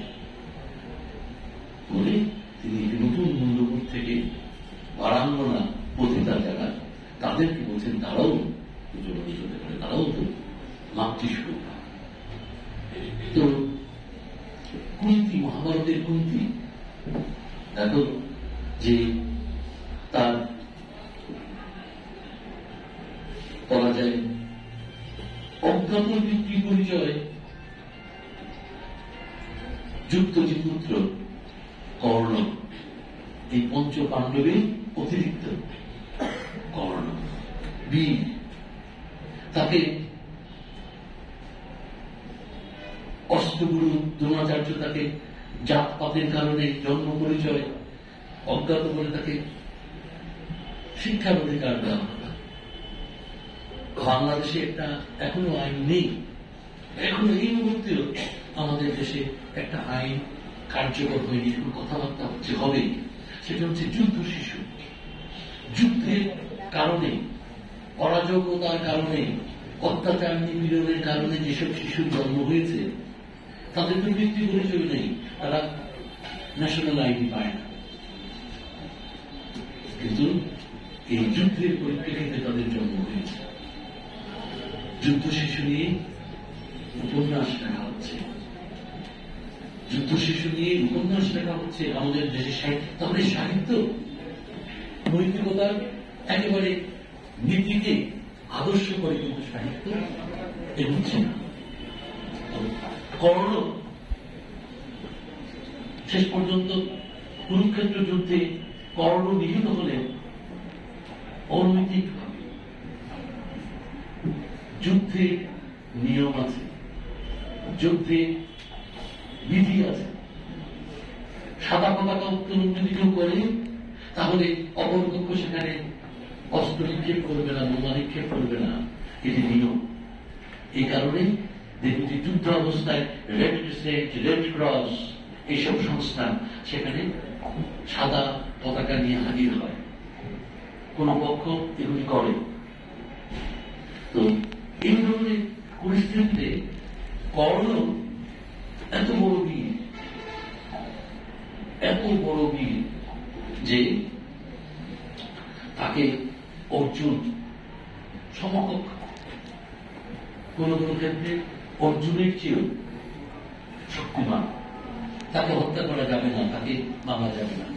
বলে তিনি নতুন মূল্যবোধ থেকে বারাঙ্গনা পতিতা যারা, তাদেরকে বলছেন তারাও জগৎ হতে পারে, তারাও তো মাতৃস্বরূপ। তো কুন্তী, মহাভারতের কুন্তী, দেখো যে তার বলা যায় অজ্ঞাত পিতৃ পরিচয় যুক্ত যে পুত্র কর্ণ, এই পঞ্চ পাণ্ডবের অতিরিক্ত কর্ণ বীর, তাকে অষ্টগুরু দ্রোণাচার্য তাকে জাতপাতের কারণে জন্ম পরিচয় অজ্ঞাত বলে তাকে শিক্ষার অধিকার দেওয়া হবে। বাংলাদেশে একটা এখনো আইন নেই, এখনো এই মুহূর্তেও আমাদের দেশে একটা আইন কার্যকর হয়নি, কথাবার্তা হচ্ছে, হবে। সেটা হচ্ছে যুদ্ধ শিশু। যুদ্ধের কারণে, অরাজকতার কারণে, অত্যাচার নিপীড়নের কারণে যেসব শিশুর জন্ম হয়েছে, তাদের তো মৃত্যু পরিচয় নেই, তারা ন্যাশনাল আইডি পায় না, কিন্তু এই যুদ্ধের পরিপ্রেক্ষিতে তাদের জন্ম হয়েছে। যুদ্ধ শিশু নিয়ে উপন্যাস লেখা হচ্ছে, যুদ্ধ শিশু নিয়ে উপন্যাস লেখা হচ্ছে আমাদের দেশে সাহিত্য। তাহলে সাহিত্য নৈতিকতার একেবারে নীতিকে আদর্শ করে কিন্তু সাহিত্য এগোচ্ছে না। কর্ণ শেষ পর্যন্ত কুরুক্ষেত্র যুদ্ধে কর্ণ নিহত হলেন অনৈতিক ভাবে। যুদ্ধে নিয়ম আছে, যুদ্ধে বিধি আছে। সাদা পতাকা উত্তোলন যদি কেউ করে, তাহলে অপরপক্ষ সেখানে অস্ত্র নিক্ষেপ করবে না, বোমা নিক্ষেপ করবে না, এটি নিয়ম। এই কারণে দেখুন যুদ্ধ অবস্থায় রেড ক্রিসেন্ট, রেড ক্রস এইসব সংস্থা সেখানে সাদা পতাকা নিয়ে হাজির হয়, কোন পক্ষ এগুলি করে। তো এই ধরনের পরিস্থিতিতে কর্ণ এত বড় বীর, এত বড় বীর যে তাকে অর্জুন সমকক্ষ, কোন কোন ক্ষেত্রে অর্জুনের চেয়েও শক্তিমান, তাকে হত্যা করা যাবে না, তাকে মারা যাবে না।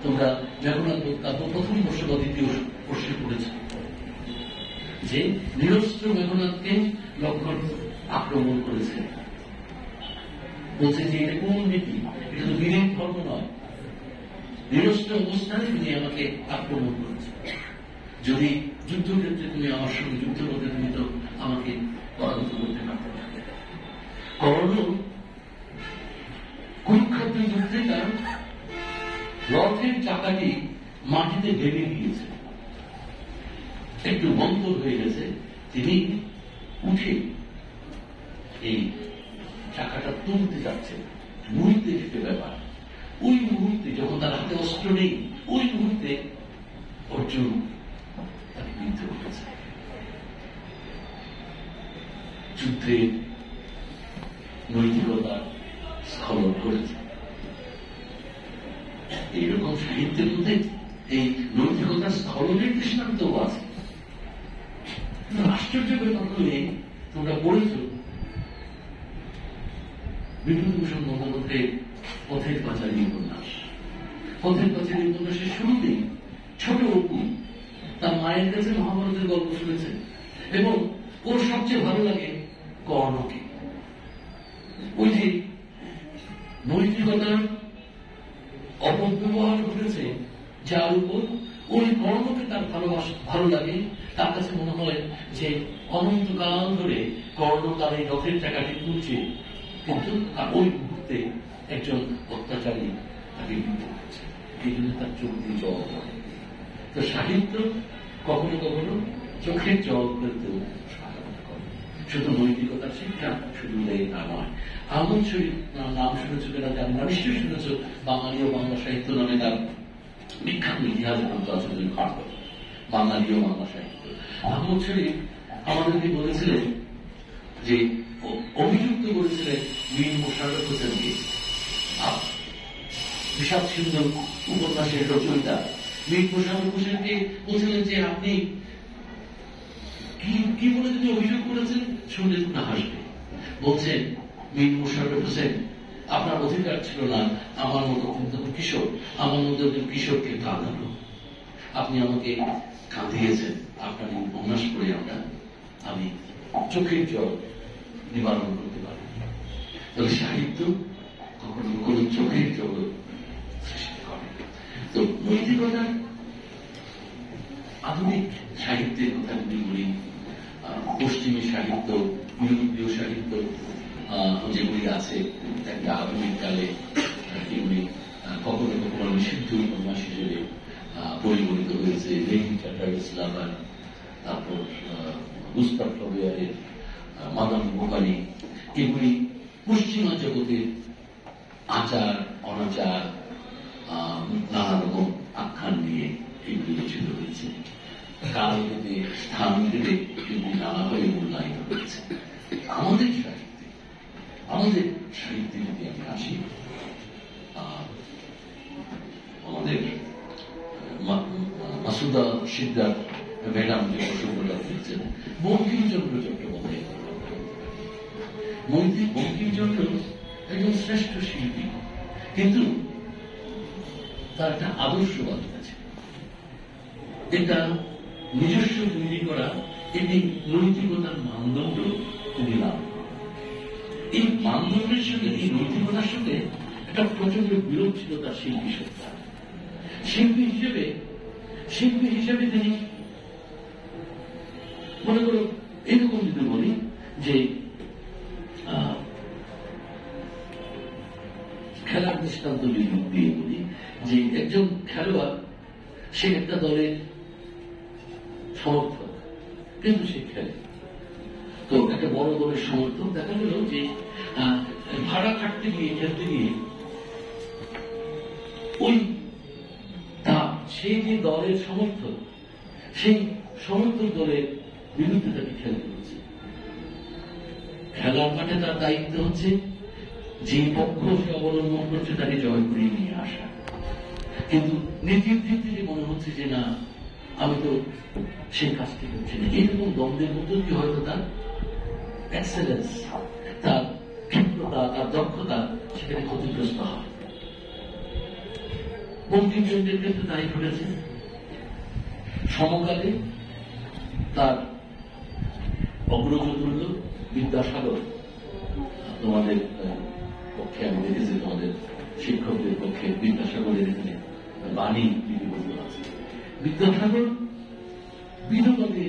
তোমরা জগন্নাথ কাব্য প্রথম বর্ষ বা দ্বিতীয় বর্ষে পড়েছে যে নিরস্ত্র মেঘনাথকে লক্ষণ আক্রমণ করেছে, বলছে যে এটা কোন নীতি, এটা তো বীরের ধর্ম নয়, নিরস্ত্র অবস্থানে তুমি আমাকে আক্রমণ করেছে, যদি যুদ্ধক্ষেত্রে তুমি আমার সঙ্গে যুদ্ধ করতে তুমি তো আমাকে পরাজিত করতে পারবে না। কর্ণ কুরুক্ষেত্র যুদ্ধে তার রথের চাকাটি মাটিতে ভেঙে গিয়েছে, একটু বন্ধ হয়ে গেছে। তিনি উঠে এই চাকাটা তুলতে যাচ্ছেন, মুড়িতে যেতে ব্যাপার। ওই মুহূর্তে যখন তার হাতে অস্ত্র নেই, ওই মুহূর্তে অর্জুন তাকে বিদ্ধ করেছে। যুদ্ধে নৈতিকতার স্খলন করেছে। এইরকম সাহিত্যের মধ্যে এই নৈতিকতার স্খলনের দৃষ্টান্তও আছে। আশ্চর্য ব্যাপার হলে তোমরা পড়েছ বিভূতিভূষণ বন্দ্যোপাধ্যায়ের পথের পাঁচালী উপন্যাস। পথের পাঁচালী উপন্যাসের শুরুতেই ছোট অপু তার মায়ের কাছে মহাভারতের গল্প শুনেছে এবং ওর সবচেয়ে ভালো লাগে কর্ণকে। ওই যে নৈতিকতার অপব্যবহার ঘটেছে যার উপর, ওই কর্ণকে তার ভালো লাগে। তার কাছে মনে হয় যে অনন্তকাল ধরে কর্ণ তার এই রথের চাকাটি তুলছে, কিন্তু ওই মুহূর্তে একজন অত্যাচারী তাকে বিদ্ধ করছে। এই জন্য তার চোখ দিয়ে জল পড়ে। তো সাহিত্য কখনো কখনো চোখের জল ফেলতেও সহায়তা করে। শুধু নৈতিকতার শিক্ষা শুধু নেই তা নয়। আহমদ শরীফ নাম শুনেছ কিনা জানি না, নিশ্চয়ই শুনেছ। বাঙালি ও বাংলা সাহিত্য নামে তার বিখ্যাত ইতিহাস গ্রন্থ আছে, বাঙালি ও বাংলা সাহিত্য। আহমদ শরীফ আমাদেরকে বলেছিলেন যে অভিযুক্ত করেছিলেন মীর মোশাররফ হোসেনকে, বিষাদ সিন্ধু উপন্যাসের রচয়িতা। মীর মোশাররফ হোসেনকে বলছিলেন যে আপনি কি বলে যদি অভিযোগ করেছেন, শুনলে তোমরা হাসবে। বলছেন মীর মোশাররফ হোসেন, আপনার অধিকার ছিল না আমার মতো কিশোর, আমার মতো একজন কিশোরকে কাঁদানো। আপনি আমাকে কাঁদিয়েছেন। আপনার এই উপন্যাস পড়ে আমি চোখের জল নিবারণ করতে পারি। তবে সাহিত্য কখনো কোনো চোখের জগৎ সৃষ্টি করে। তো নৈতিকতা আধুনিক সাহিত্যের কথা যদি বলি, পশ্চিমী সাহিত্য, ইউরোপীয় সাহিত্য যেগুলি আছে একটা আধুনিক কালে, যেগুলি কখনো কখনো নিষিদ্ধ উপন্যাস হিসেবে পরিগণিত হয়েছে। লেনিন টাটার ইসলামার, তারপর গুস্তাভ ফ্লবেয়ারের মাদাম বোকারি, এগুলি পশ্চিমা জগতের আচার অনাচার নানা রকম আখ্যান নিয়ে এগুলি রচিত হয়েছে। কাল ভেদে স্থান ভেদে এগুলি নানাভাবে মূল্যায়িত হয়েছে। আমাদের সাহিত্যে যদি আমি আসি, আমাদের মাসুদা সিদ্ধার ম্যাডাম যে প্রসঙ্গটা দিচ্ছেন, বঙ্কিমচন্দ্র চট্টোপাধ্যায়। বঙ্কিমচন্দ্র একজন শ্রেষ্ঠ শিল্পী, কিন্তু তার একটা আদর্শবাদ আছে। এটা নিজস্ব তৈরি করা একটি নৈতিকতার মানদণ্ড তিনি লাভ করেন। এই মানদণ্ডের সঙ্গে, এই নৈতিকতার সঙ্গে একটা প্রচন্ড বিরোধ ছিল তার শিল্পী সত্তা। শিল্পী হিসেবে তিনি মনে করো এরকম যদি বলি যে খেলার দৃষ্টান্ত দিয়ে বলি যে একজন খেলোয়াড়, সে একটা দলের সমর্থক, কিন্তু সে খেলে। তো একটা বড় দলের সমর্থক দেখা গেল যে ভাড়া খাটতে গিয়ে, খেলতে গিয়ে সেই যে দলের সমর্থক, সেই সমর্থক দলের বিরুদ্ধে তাকে খেলতে হচ্ছে। খেলার মাঠে তার দায়িত্ব হচ্ছে যে পক্ষ সে অবলম্বন করছে তাকে জয় করিয়ে নিয়ে আসা। কিন্তু নীতির দিক থেকে মনে হচ্ছে যে না, আমি তো সেই কাজটি করছি না। এইরকম দ্বন্দ্বের মধ্যে দিয়ে হয়তো তার এক্সেলেন্স, তার ক্ষিপ্রতা, তার দক্ষতা সেখানে ক্ষতিগ্রস্ত হয়। বঙ্কিমচন্দ্রের ক্ষেত্রে তাই ঘটেছে। সমকালে তার অগ্রজতুল্য বিদ্যাসাগর, তোমাদের পক্ষে আমি দেখেছি, তোমাদের শিক্ষকদের পক্ষে বিদ্যাসাগরের এখানে বাণী লিপিবদ্ধ আছে। বিদ্যাসাগর বিধবাকে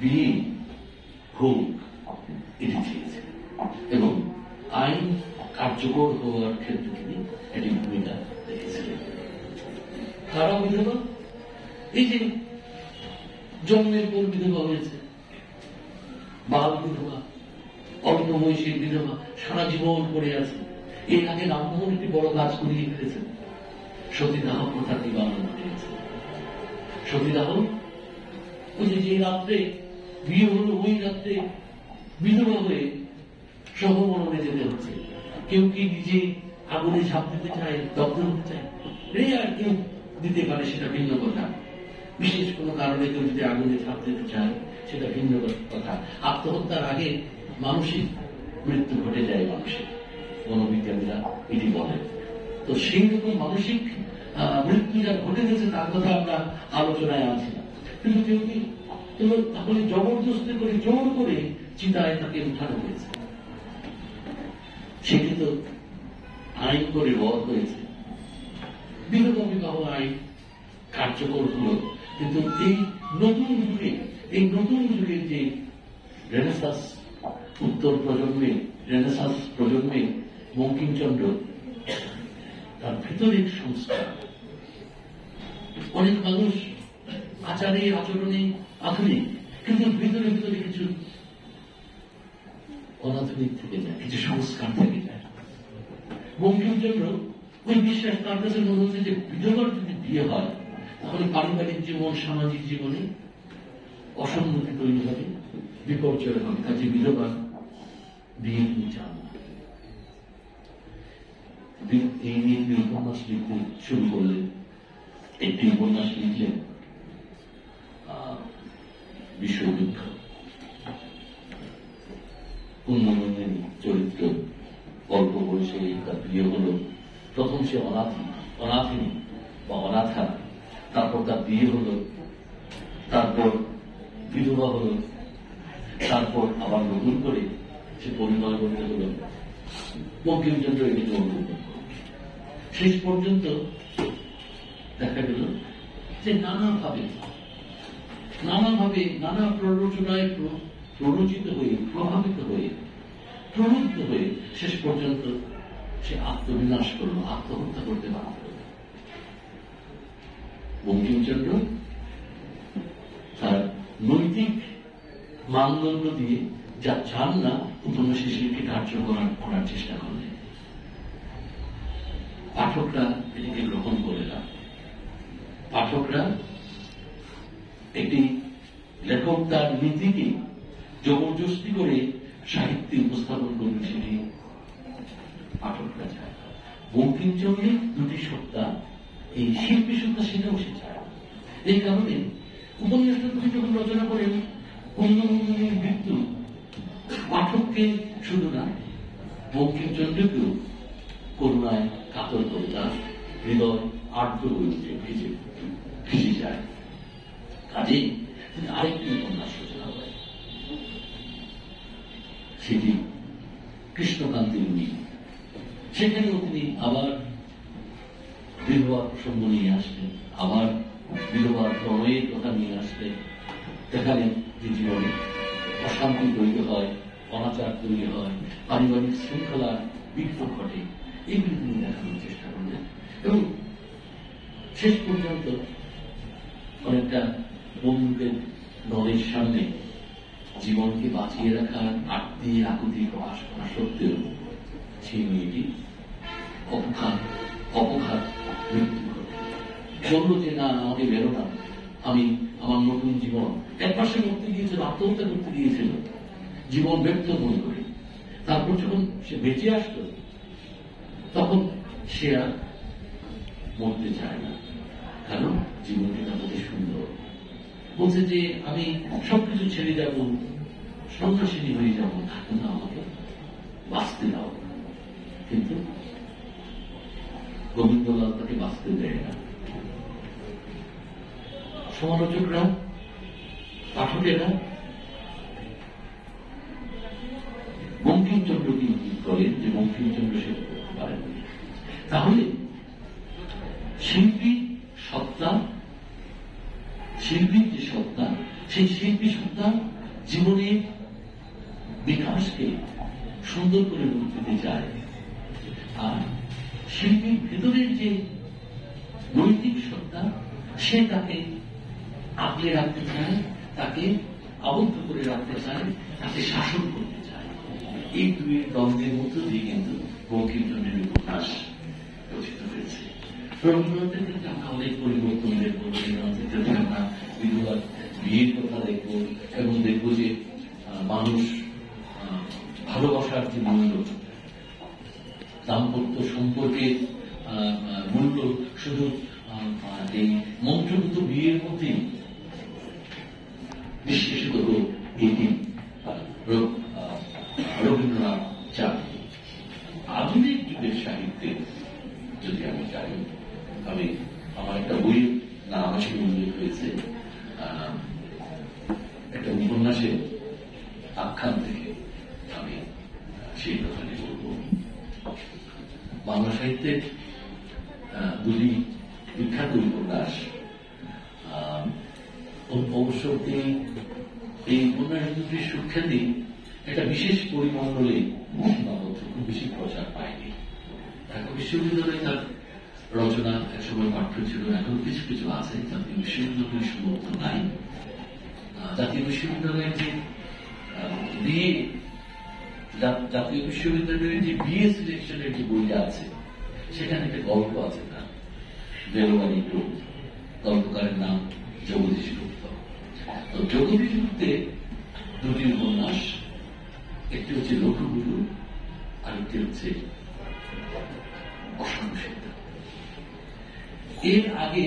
বিয়ে হোক এটি চেয়েছে এবং আইন কার্যকর হওয়ার ক্ষেত্রে তিনি একটি ভূমিকা রেখেছেন। এই যে জন্মের পর বিধবা হয়েছে, বাল বিধবা, অল্প বয়সী বিধবা, সারা জীবন পড়ে আছে। এর আগে রামমোহন একটি বড় কাজ করিয়ে ফেলেছেন, সতীদাহ প্রথা নিবারণ করেছে। সতীদাহ ওই যে রাত্রে বিয়ে হলো, ওই রাত্রে বিধবা হয়ে সহমরণে যেতে হচ্ছে। কেউ কি নিজে আগুনে ঝাঁপ দিতে চায়, দগ্ধ হতে চায়, আর কেউ দিতে পারে, সেটা ভিন্ন কথা। বিশেষ কোনো কারণে কেউ যদি আগুনে ঝাঁপ দিতে চায়, সেটা ভিন্ন কথা। আত্মহত্যার আগে মানসিক মৃত্যু ঘটে যায় মানুষের, মনোবিজ্ঞানীরা এটি বলেন। তো সেই রকম মানসিক মৃত্যু যা ঘটে গেছে তার কথা আমরা আলোচনায় আনছি না। কিন্তু কেউ কি তাহলে জবরদস্তি করে, জোর করে চিতায় তাকে উঠানো হয়েছে। সেটি তো আইন করে বধ হয়েছে, বিধবা বিবাহ আইন কার্যকর হল। কিন্তু এই নতুন যুগের যে রেনেসাঁস, উত্তর প্রজন্মে, রেনেসাঁস প্রজন্মে বঙ্কিমচন্দ্র তার ভিতরের সংস্কার, অনেক মানুষ আচারে আচরণে আধুনিক, কিন্তু ভিতরে ভিতরে কিছু অনাধুনিক থেকে যায়, কিছু সংস্কার থেকে যায়। বঙ্কিমচন্দ্র ওই বিশ্বাস তার কাছে মনে হচ্ছে যে বিধবার যদি বিয়ে হয় তাহলে পারিবারিক জীবন, সামাজিক জীবনে অসঙ্গতি তৈরি হবে, বিপর্যয় হবে। কাজে বিধবা বিয়ে তিনি চান না। এই নিয়ে তিনি উপন্যাস লিখতে শুরু করলেন। একটি উপন্যাস লিখলেন, বিশ্বযুদ্ধ, কুন্দ চরিত্র, অল্প বয়সে তার বিয়ে হলো। প্রথম সে অনাথিনী বা অনাথা, তারপর তার বিয়ে হলো, তারপর বিধবা হলো, তারপর আবার নতুন করে সে পরিণয় করতে হলো। বঙ্কিমচন্দ্র এটি অনুভব, শেষ পর্যন্ত দেখা গেল যে নানাভাবে নানা প্ররোচনায় প্ররোচিত হয়ে, প্রভাবিত হয়ে, প্রলুব্ধ হয়ে শেষ পর্যন্ত সে আত্মবিনাশ করল, আত্মহত্যা করতে বাধ্য হল। বঙ্কিমচন্দ্র তার নৈতিক মানদণ্ড দিয়ে যা চান না উপন্যাসে সেটি কার্যকর করার চেষ্টা করলেন। পাঠকরা এটিকে গ্রহণ করে না। পাঠকরা একটি লেখক তার নীতিকে জবরদস্তি করে সাহিত্যে উপস্থাপন করবে, সেটি পাঠকরা চায়। বঙ্কিমচন্দ্রের দুটি সত্তা, এই শিল্পী সত্তা, সেটাও সে চায়। এই কারণে উপন্যাসটা তিনি যখন রচনা করেন, কুন্দমোহনের মৃত্যু পাঠককে শুধু না, বঙ্কিমচন্দ্রকেও করুণায় কাতর করে, তার হৃদয় আর্দ্র হয়ে উঠে, ভিজে যায়। কাজে তিনি আরেকটি উপন্যাস রচনা করেন, সেটি কৃষ্ণকান্তের উনি। সেখানেও তিনি আবার বিধবার প্রসঙ্গ নিয়ে আসলেন, আবার বিধবার প্রণয়ের কথা নিয়ে আসলেন। দেখালেন যে জীবনে অশান্তি তৈরি হয়, অনাচার তৈরি হয়, পারিবারিক শৃঙ্খলার বিঘ্ন ঘটে, এগুলি তিনি দেখানোর চেষ্টা করলেন। এবং শেষ পর্যন্ত অনেকটা বন্ধুদের দলের সামনে জীবনকে বাঁচিয়ে রাখার আত্মী আকুতি প্রকাশ করা সত্ত্বেও সেই মেয়েটি অপঘাত মৃত্যু ঘটে। বলল যে না, আমাকে বেরো না, আমি আমার নতুন জীবন, এক পাশে করতে গিয়েছিল, আত্মহত্যা করতে গিয়েছিল জীবন ব্যর্থ মনে করে। তারপর যখন সে বেঁচে আসলো, তখন সে আর মরতে চায় না, কারণ জীবনটি তার মধ্যে সুন্দর। বলছে যে আমি সবকিছু ছেড়ে যাব, সন্ন্যাসিনী হয়ে যাব, কিন্তু আমাকে বাঁচতে দাও। কিন্তু গোবিন্দলাল তাকে বাঁচতে দেয় না। সমালোচকরা, পাঠকেরা বঙ্কিমচন্দ্রকে ইঙ্গিত করেন যে বঙ্কিমচন্দ্র সে করতে পারেন। তাহলে শিল্পীর যে সত্তা, সেই শিল্পী সত্তা জীবনের বিকাশকে সুন্দর করে রূপ দিতে চায়। আর শিল্পীর ভেতরের যে নৈতিক সত্তা, সে তাকে আঁকড়ে রাখতে চায়, তাকে আবদ্ধ করে রাখতে চায়, তাকে শাসন করতে চায়। এই দুই দ্বন্দ্বের মধ্য দিয়ে কিন্তু বঙ্কিমচন্দ্রের উপন্যাস রচিত হয়েছে। রবীন্দ্রনাথের ক্ষেত্রে আমরা অনেক পরিবর্তন দেখবো। রবীন্দ্রনাথের ক্ষেত্রে আমরা বিধবা বিয়ের কথা দেখবো এবং দেখবো যে মানুষ ভালোবাসার যে মূল্য, দাম্পত্য সম্পর্কের মূল্য শুধু এই মন্ত্রভূত বিয়ের মধ্যেই বিশেষত এটি রবীন্দ্রনাথ চান। আধুনিক যুগের সাহিত্যে যদি আমি চাই, আমার একটা বইয়ের নাম হিসেবে উল্লেখ হয়েছে, একটা উপন্যাসের আখ্যান থেকে আমি সেই কথাটি বলব। বাংলা সাহিত্যের দুটি বিখ্যাত উপন্যাস, অবশ্য এই উপন্যাস দুটির সুখ্যাতি একটা বিশেষ পরিমণ্ডলে সীমাবদ্ধ, খুব বেশি প্রচার পায়নি। ঢাকা বিশ্ববিদ্যালয়ে তার রচনা একসময় পাঠ্য ছিল, এখন কিছু কিছু আছে। জাতীয় বিশ্ববিদ্যালয়ের সীমাবদ্ধ নাই। জাতীয় বিশ্ববিদ্যালয়ের যে বিএ, জাতীয় বিশ্ববিদ্যালয়ের যে বিএ সিলেকশনের যে বইটা আছে, সেখানে একটা গল্প আছে, তার বেলবাড়ি গ্রুপ, গল্পকারের নাম জগদীশ গুপ্ত। তো জগদীশ গুপ্তের দুটি উপন্যাস, একটি হচ্ছে লঘুগুরু, আরেকটি হচ্ছে অসংসিদ্ধ। এর আগে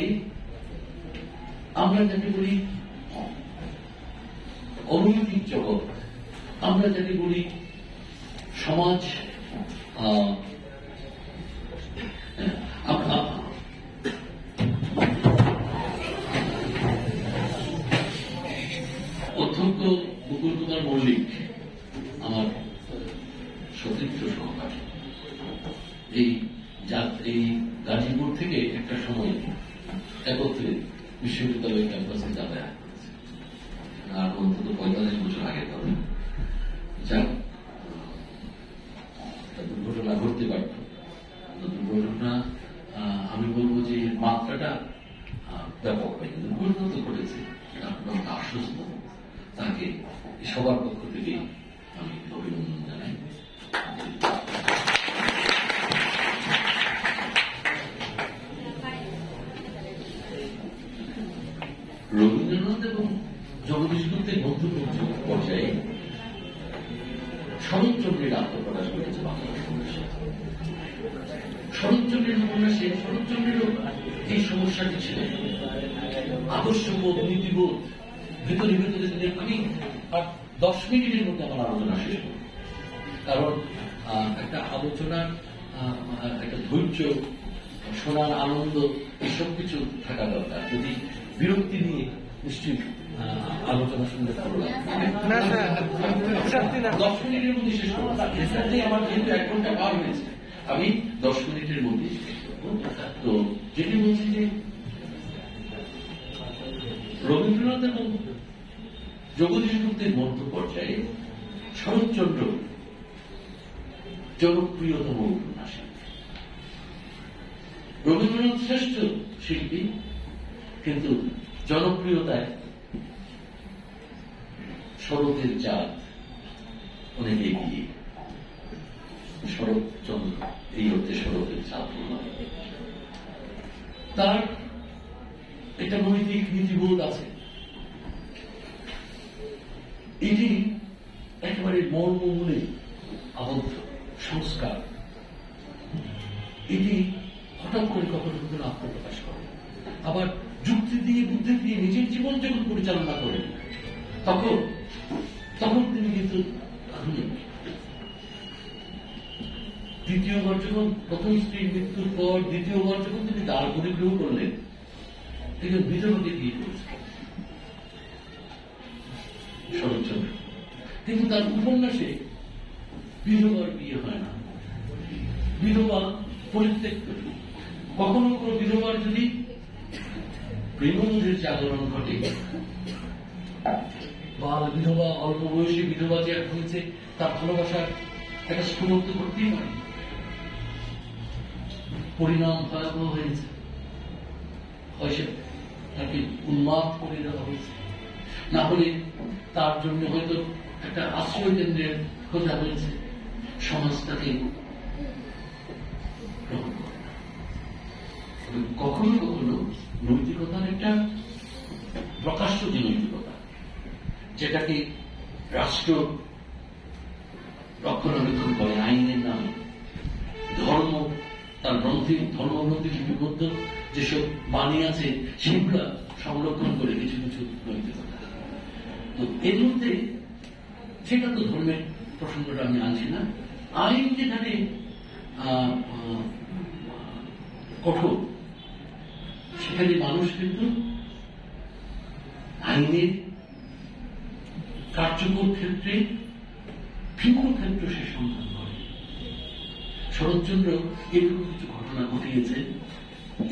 আমরা যাকে বলি অনৈতিক জগৎ, আমরা যাকে বলি সমাজ, অধ্যক্ষ মুকুল কুমার মল্লিক আমার সতীর্থ সহকারী, এই গাজীপুর থেকে একটা সময় একত্রে বিশ্ববিদ্যালয় ক্যাম্পাসে যাতায়াত করেছে। আর অন্তত 45 বছর আগে কথা। যাক, দুর্ঘটনা ঘটতে পারত। দুর্ঘটনা আমি বলবো যে মাত্রাটা ব্যাপক হয়, কিন্তু দুর্ঘটনা তো ঘটেছে, আপনার আশ্বস্ত, তাকে সবার পক্ষ থেকে আমি অভিনন্দন জানাই। রবীন্দ্রনাথ এবং জগদীশ গুপ্তের মধ্যবর্তী পর্যায়ে শরৎচন্দ্রের আত্মপ্রকাশ ঘটেছে বাংলা উপন্যাসে। শরৎচন্দ্রের উপন্যাসে শরৎচন্দ্রেরও এই সমস্যাটি ছিল, আদর্শবোধ, নীতিবোধ ভেতরে ভেতরে। আমি 10 মিনিটের মধ্যে আমার আলোচনা শেষ করব, কারণ একটা আলোচনার একটা ধৈর্য, শোনার আনন্দ, এসব কিছু থাকা দরকার। যদি বিরক্তি নিয়ে নিশ্চয়ই আলোচনা শুনতে পারলাম 10 মিনিটের মধ্যে শেষ করবো। আমার যেহেতু 1 ঘন্টা পার হয়েছে, আমি 10 মিনিটের মধ্যে শেষ করবো। তো যেটি বলছি যে রবীন্দ্রনাথ এবং জগদীশ গুপ্তের মধ্য পর্যায়ে শরৎচন্দ্র জনপ্রিয়তম উপন্যাসী। রবীন্দ্রনাথ শ্রেষ্ঠ শিল্পী, কিন্তু জনপ্রিয়তায় শরতের চাঁদ অনেক এগিয়ে। শরৎচন্দ্র এই অর্থে শরতের চাঁদ নয়, তার একটা নৈতিক নীতিবোধ আছে। এটি একেবারে মর্মমূলে আবদ্ধ সংস্কার। এটি হঠাৎ করে কখনো কখনো আত্মপ্রকাশ করে, আবার যুক্তি দিয়ে বুদ্ধি দিয়ে নিজের জীবন যখন পরিচালনা করেন, তখন তিনি কিন্তু আধুনিক। দ্বিতীয়বার যখন প্রথম স্ত্রীর মৃত্যুর পর দ্বিতীয়বার যখন তিনি দ্বার পরিগ্রহ করলেন, তিনি বিধবাকে বিয়ে করেছেন শরৎচন্দ্র। কিন্তু তার উপন্যাসে বিধবার বিয়ে হয় না, বিধবা পরিত্যক্ত। কখনো কোনো বিধবার যদি প্রেমবোধের জাগরণ ঘটে, বা বিধবা অল্প বয়সী বিধবা যে হয়েছে, তার ভালোবাসার একটা স্ফুরন্ত করতেই পারে, পরিণাম ভয়াবহ হয়েছে। তাকে উন্মাদ করে দেওয়া হয়েছে, না হলে তার জন্য হয়তো একটা আশ্রয় কেন্দ্রের খোঁজা হয়েছে, সমাজ তাকে গ্রহণ করে না। কখনো কখনো নৈতিকতার একটা প্রকাশ্য যে নৈতিকতা, যেটাকে রাষ্ট্র রক্ষণাবেক্ষণ করে আইনের নামে, ধর্ম তার ধর্মগ্রন্থি লিপিবদ্ধ যেসব বাণী আছে সেগুলা সংরক্ষণ করে কিছু কিছু নৈতিকতা। তো এর মধ্যে সেটা তো ধর্মের প্রসঙ্গটা আমি আনছি না। আইন যেখানে কঠোর, সেখানে মানুষ কিন্তু আইনের কার্যকর ক্ষেত্রে ভিন্ন ক্ষেত্র সে সন্ধান করে। শরৎচন্দ্র এরকম কিছু ঘটনা ঘটিয়েছে,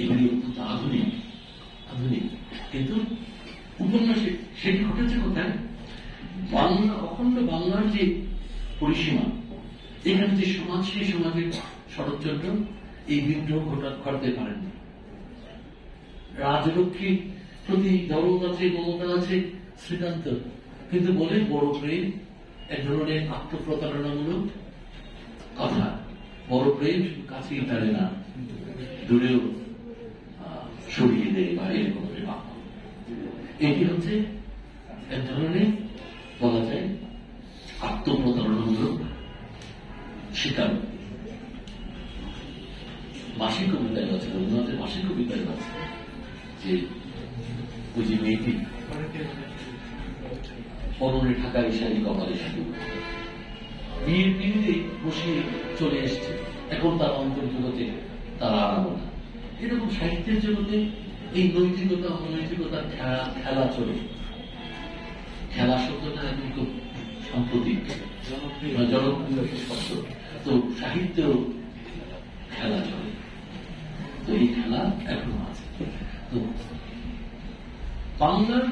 এগুলি অত্যন্ত আধুনিক, কিন্তু উপন্যাসে সেটি ঘটেছে কোথায়? বাংলা, অখণ্ড বাংলার যে পরিসীমা, এখানে যে সমাজ, সেই সমাজের শরৎচন্দ্র এই বিদ্রোহ ঘটাতে পারেন না। রাজলক্ষ্মীর প্রতি দরদ আছে, মমতা আছে শ্রীকান্ত, কিন্তু বলে বড় প্রেম এক ধরনের আত্মপ্রতারণামূলক কথা। বড় প্রেম কাছেই ফেলে না, দূরেও সরিয়ে দেয় বা এরকম বাক্য। এটি হচ্ছে এক ধরনের বলা যায় আত্মপ্রতারণামূলক স্বীকার। মাসিক কবিতায় আছে, রবীন্দ্রনাথের মাসিক কবিতায় আছে যে ওই যে মেয়েটি পরনে ঢাকায় শাড়ি, কপালে শাড়ি, বিয়ের পিড়িতে বসিয়ে চলে এসছে, এখন তার অন্তর জগতে তার আরাম না। এরকম সাহিত্যের জগতে এই নৈতিকতা অনৈতিকতার খেলা চলে। খেলা শব্দটা এখন খুব সাম্প্রতিক জনপ্রিয় শব্দ, তো সাহিত্য খেলা চলে, তো এই খেলা এখনো আছে। তো বাংলার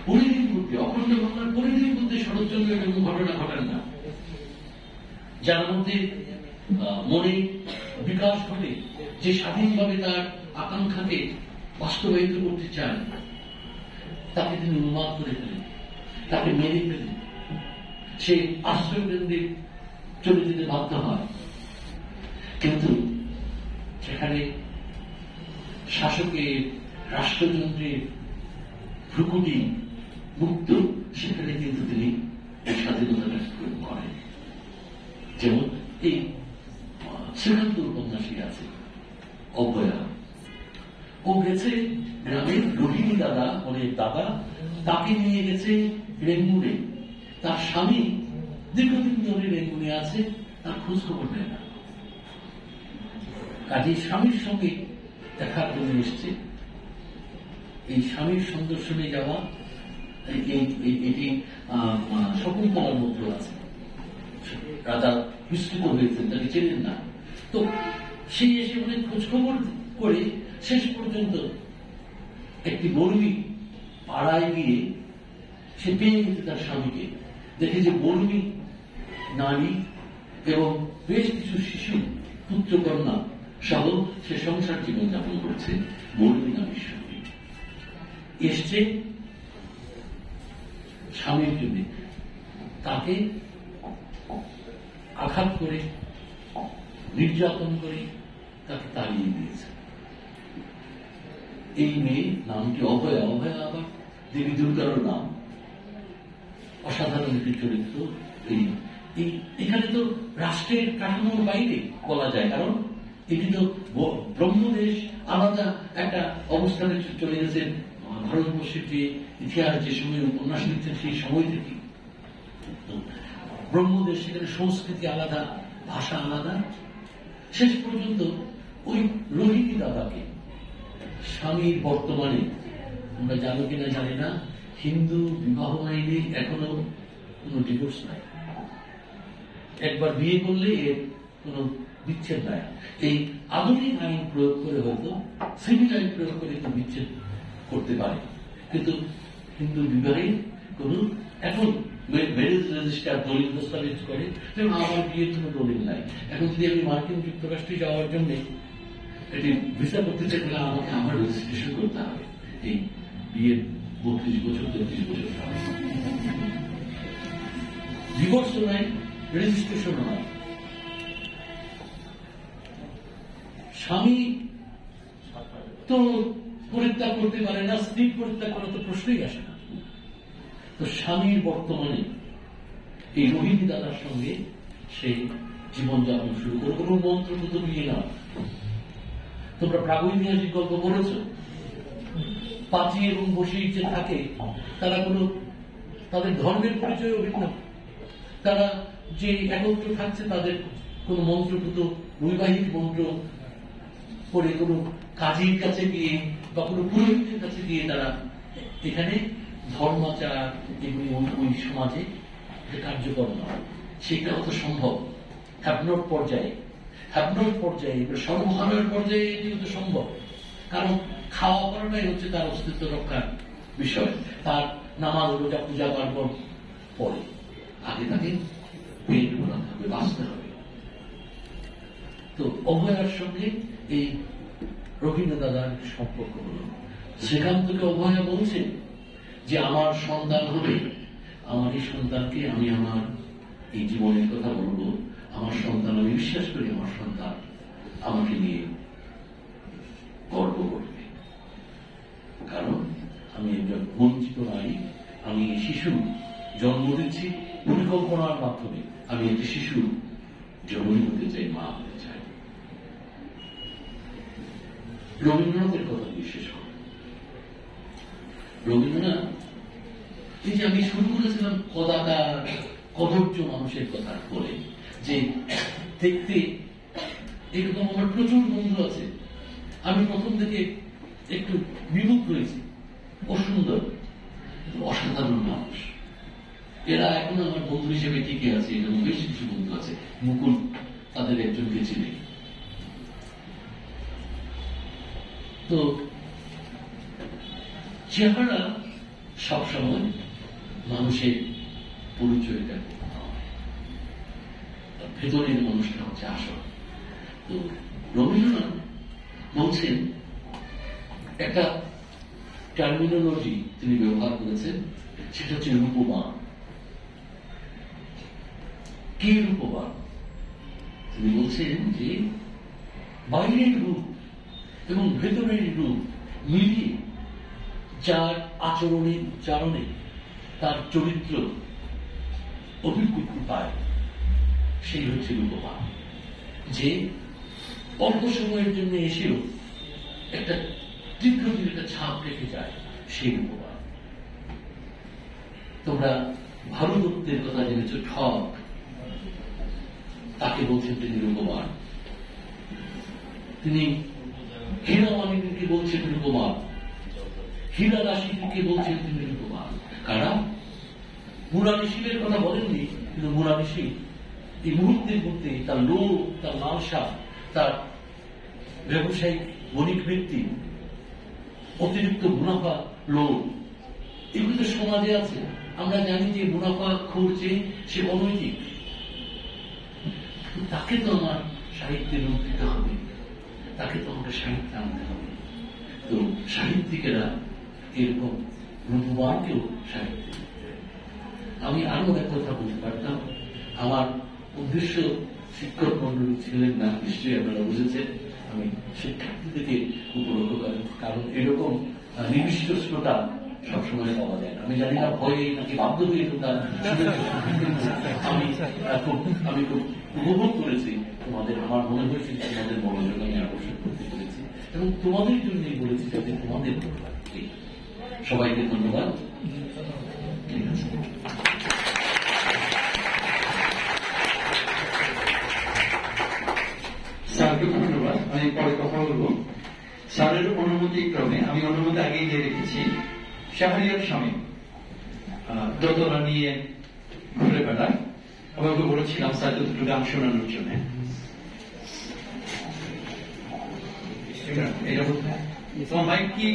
পরিধির মধ্যে, অখণ্ড বাংলার পরিধির মধ্যে শরৎচন্দ্র এরকম ঘটনা ঘটান না, যার মধ্যে মনে বিকাশ ঘটে, যে স্বাধীনভাবে তার আকাঙ্ক্ষাকে বাস্তবায়িত করতে চান, তাকে তিনি উন্মাদ করে ফেলেন, তাকে মেরে ফেলেন, সে আশ্রয় কেন্দ্রে চলে যেতে বাধ্য হয়। কিন্তু সেখানে শাসকের, রাষ্ট্রযন্ত্রের ভ্রুকুটি মুক্ত, সেখানে কিন্তু তিনি এক স্বাধীনতা প্রয়োগ করেন। যেমন এই শ্রীকান্ত উপন্যাসী আছে অভয়া, ও গেছে গ্রামের রোহিণী দাদা, দাদা তাকে নিয়ে গেছে রেঙ্গুনে। তার স্বামী দীর্ঘদিন ধরে রেঙ্গুনে আছে, তার খোঁজ খবর নেয় না। কাজে স্বামীর সঙ্গে দেখা করে এসছে। এই স্বামীর সন্দর্শনে যাওয়া এটি শকুন্তলার মধ্যে আছে। রাজা বিস্মৃত হয়েছেন, তাকে চেনেন না। তো সে এসে অনেক খোঁজখবর করে শেষ পর্যন্ত একটি বর্মী পাড়ায় গিয়ে সে পেয়ে গেছে তার স্বামীকে। দেখে যে বর্মী নারী এবং বেশ কিছু শিশু, পুত্রকন্যা সহ সে সংসার জীবনযাপন করছে বর্মী নারীর সঙ্গে। এসছে স্বামীর জন্য, তাকে আঘাত করে, নির্যাতন করে তাকে তাড়িয়ে দিয়েছে। এই মেয়ে নামটি অভয়া। অভয়া আবার দেবী দুর্গার নাম। অসাধারণ একটি চরিত্র। এখানে তো রাষ্ট্রের কাঠামোর বাইরে বলা যায়, কারণ এটি তো ব্রহ্মদেশ আলাদা একটা অবস্থানে চলে গেছে। ভারতবর্ষের যে ইতিহাস, যে সময় উপন্যাস লিখছেন সেই সময় থেকে ব্রহ্মদেশ, সেখানে সংস্কৃতি আলাদা, ভাষা আলাদা। শেষ পর্যন্ত ওই রোহিণী দাদাকে স্বামীর, বর্তমানে আমরা জানো কিনা জানি না, হিন্দু বিবাহ আইনে এখনো কোন ডিভোর্স নাই। একবার বিয়ে করলে এর কোন বিচ্ছেদ নাই। এই আধুনিক আইন প্রয়োগ করে হয়তো, সিভিল আইন প্রয়োগ করে তো বিচ্ছেদ করতে পারে, কিন্তু হিন্দু বিবাহে কোন এখন ম্যারেজ রেজিস্টার দলিল দস্তাবেজ করে, যেমন আমার বিয়ের কোন দলিল নাই। এখন যদি আমি মার্কিন যুক্তরাষ্ট্রে যাওয়ার জন্য এটি ভিসা করতে চাই, তাহলে আমাকে আমার রেজিস্ট্রেশন করতে হবে। এই বিয়ের 32 বছর 33 বছর ডিভোর্স নাই, রেজিস্ট্রেশন নাই। স্বামী তো পরিত্যাগ করতে পারে না, স্ত্রী পরিত্যাগ করার তো প্রশ্নই আসে না। তো স্বামীর বর্তমানে এই রোহিণী দাদার সঙ্গে সেই জীবনযাপন শুরু করে কোনো মন্ত্রপুত নিয়ে না। তোমরা প্রাগৈতিহাসিক গল্প পড়েছ, পাঁচি এবং বসির যে থাকে তারা তাদের ধর্মের পরিচয় অভিন্ন, তারা যে একত্র থাকছে তাদের কোন মন্ত্রপুত বৈবাহিক মন্ত্র করে কোনো কাজীর কাছে গিয়ে বা কোনো পুরোহিতের কাছে গিয়ে তারা এখানে ধর্মাচার এগুলি ওই সমাজে কার্যকর নয়। সেটা অত সম্ভব হ্যাপনট পর্যায়ে, সর্বহারার পর্যায়ে এটি হতে সম্ভব। কারণ খাওয়া করাটাই হচ্ছে তার অস্তিত্ব রক্ষার বিষয়। তার নামাজ রোজা পূজা পার্বণ পরে, আগে তাকে পেট ভরাতে হবে, বাঁচতে হবে। তো অভয়ার সঙ্গে এই রবীন্দ্র দাদার সম্পর্ক হল। সেখান থেকে অভয়া বলছে যে আমার সন্তান হবে, আমার এই সন্তানকে আমি আমার এই জীবনের কথা বলবো। আমার সন্তান, আমি বিশ্বাস করি আমার সন্তান আমাকে নিয়ে গর্ব করবে, কারণ আমি একজন বঞ্চিত নারী। আমি শিশু জন্ম দিচ্ছি পরিকল্পনার মাধ্যমে। আমি একটি শিশু জননী হতে চাই, মা হতে চাই। রবীন্দ্রনাথের কথা বিশেষ করে রবীন্দ্রনাথ, এই যে আমি শুরু করেছিলাম কদর্য মানুষের কথা বলে, যে দেখতে এরকম আমার প্রচুর বন্ধু আছে। আমি প্রথম থেকে একটু বিমুখ হয়েছি, অসুন্দর অসাধারণ মানুষ। এরা এখন আমার বন্ধু হিসেবে টিকে আছে। এরকম বেশ কিছু বন্ধু আছে, মুকুল তাদের একজনকে চিনি। তো চেহারা সবসময় মানুষের পরিচয়টা ভেতরের মানুষটা হচ্ছে আসল। তো রবীন্দ্রনাথ বলছেন, একটা টার্মিনোলজি তিনি ব্যবহার করেছেন, সেটা হচ্ছে রূপবান। কি রূপবান? তিনি বলছেন যে বাইরের রূপ এবং ভেতরের রূপ মিলিয়ে যার আচরণে উচ্চারণে তার চরিত্র অভিব্যক্তি পায়, সেই হচ্ছে রূপবান। যে অল্প সময়ের জন্য এসেও একটা দীর্ঘদিন একটা ছাপ রেখে যায়, সেই রূপবান। তোমরা ভারতত্বের কথা জেনেছ, ঠক, তাকে বলছেন তিনি রূপবান। তিনি হীরা মানিককে বলছেন রূপবান, হীরা রাশিকে বলছেন তিনি রূপবান। কারা? মুরানিশীলের কথা বলেননি, কিন্তু মুরানিশীল এই মুহূর্তের মধ্যে তার লোভ, তার লালসা, তার ব্যবসায়িক বণিক বৃত্তি, অতিরিক্ত মুনাফা লোভ, এগুলো তো সমাজে আছে। আমরা জানি যে মুনাফা খোঁজে সে অনৈতিক, তাকে তো আমার সাহিত্যে রূপ দিতে হবে, তাকে তো আমাকে সাহিত্যে আনতে হবে। তো সাহিত্যিকেরা এরকম রূপবানকেও সাহিত্যে। আমি আরো এক কথা বলতে পারতাম, আমার উদ্দেশ্য শিক্ষক মন্ডলী ছিলেন না, নিশ্চয়ই আপনারা বুঝেছেন। আমি শিক্ষার্থীদেরকে উপলক্ষ করেন, কারণ এরকম নিবিষ্ট শ্রোতা সবসময় পাওয়া যায় না। আমি জানি না ভয়ে নাকি বাধ্য হয়ে আমি খুব উপভোগ করেছি তোমাদের। আমার মনে হয়েছে তোমাদের মনোযোগ আমি আকর্ষণ করতে পেরেছি, এবং তোমাদের জন্যই বলেছি যাতে তোমাদের সবাইকে ধন্যবাদ। ঠিক আছে, স্যারকে ধন্যবাদ। আমি পরে কথা বলবো। স্যারের অনুমতি ক্রমে আমি অনুমতি আগেই দিয়ে রেখেছি। শাহরিয়ার স্বামী দোতলা নিয়ে ঘুরে বেড়ায়, আমি ওকে বলেছিলাম স্যার দুটো গান শোনানোর জন্য। এটা তোমার মাইক কি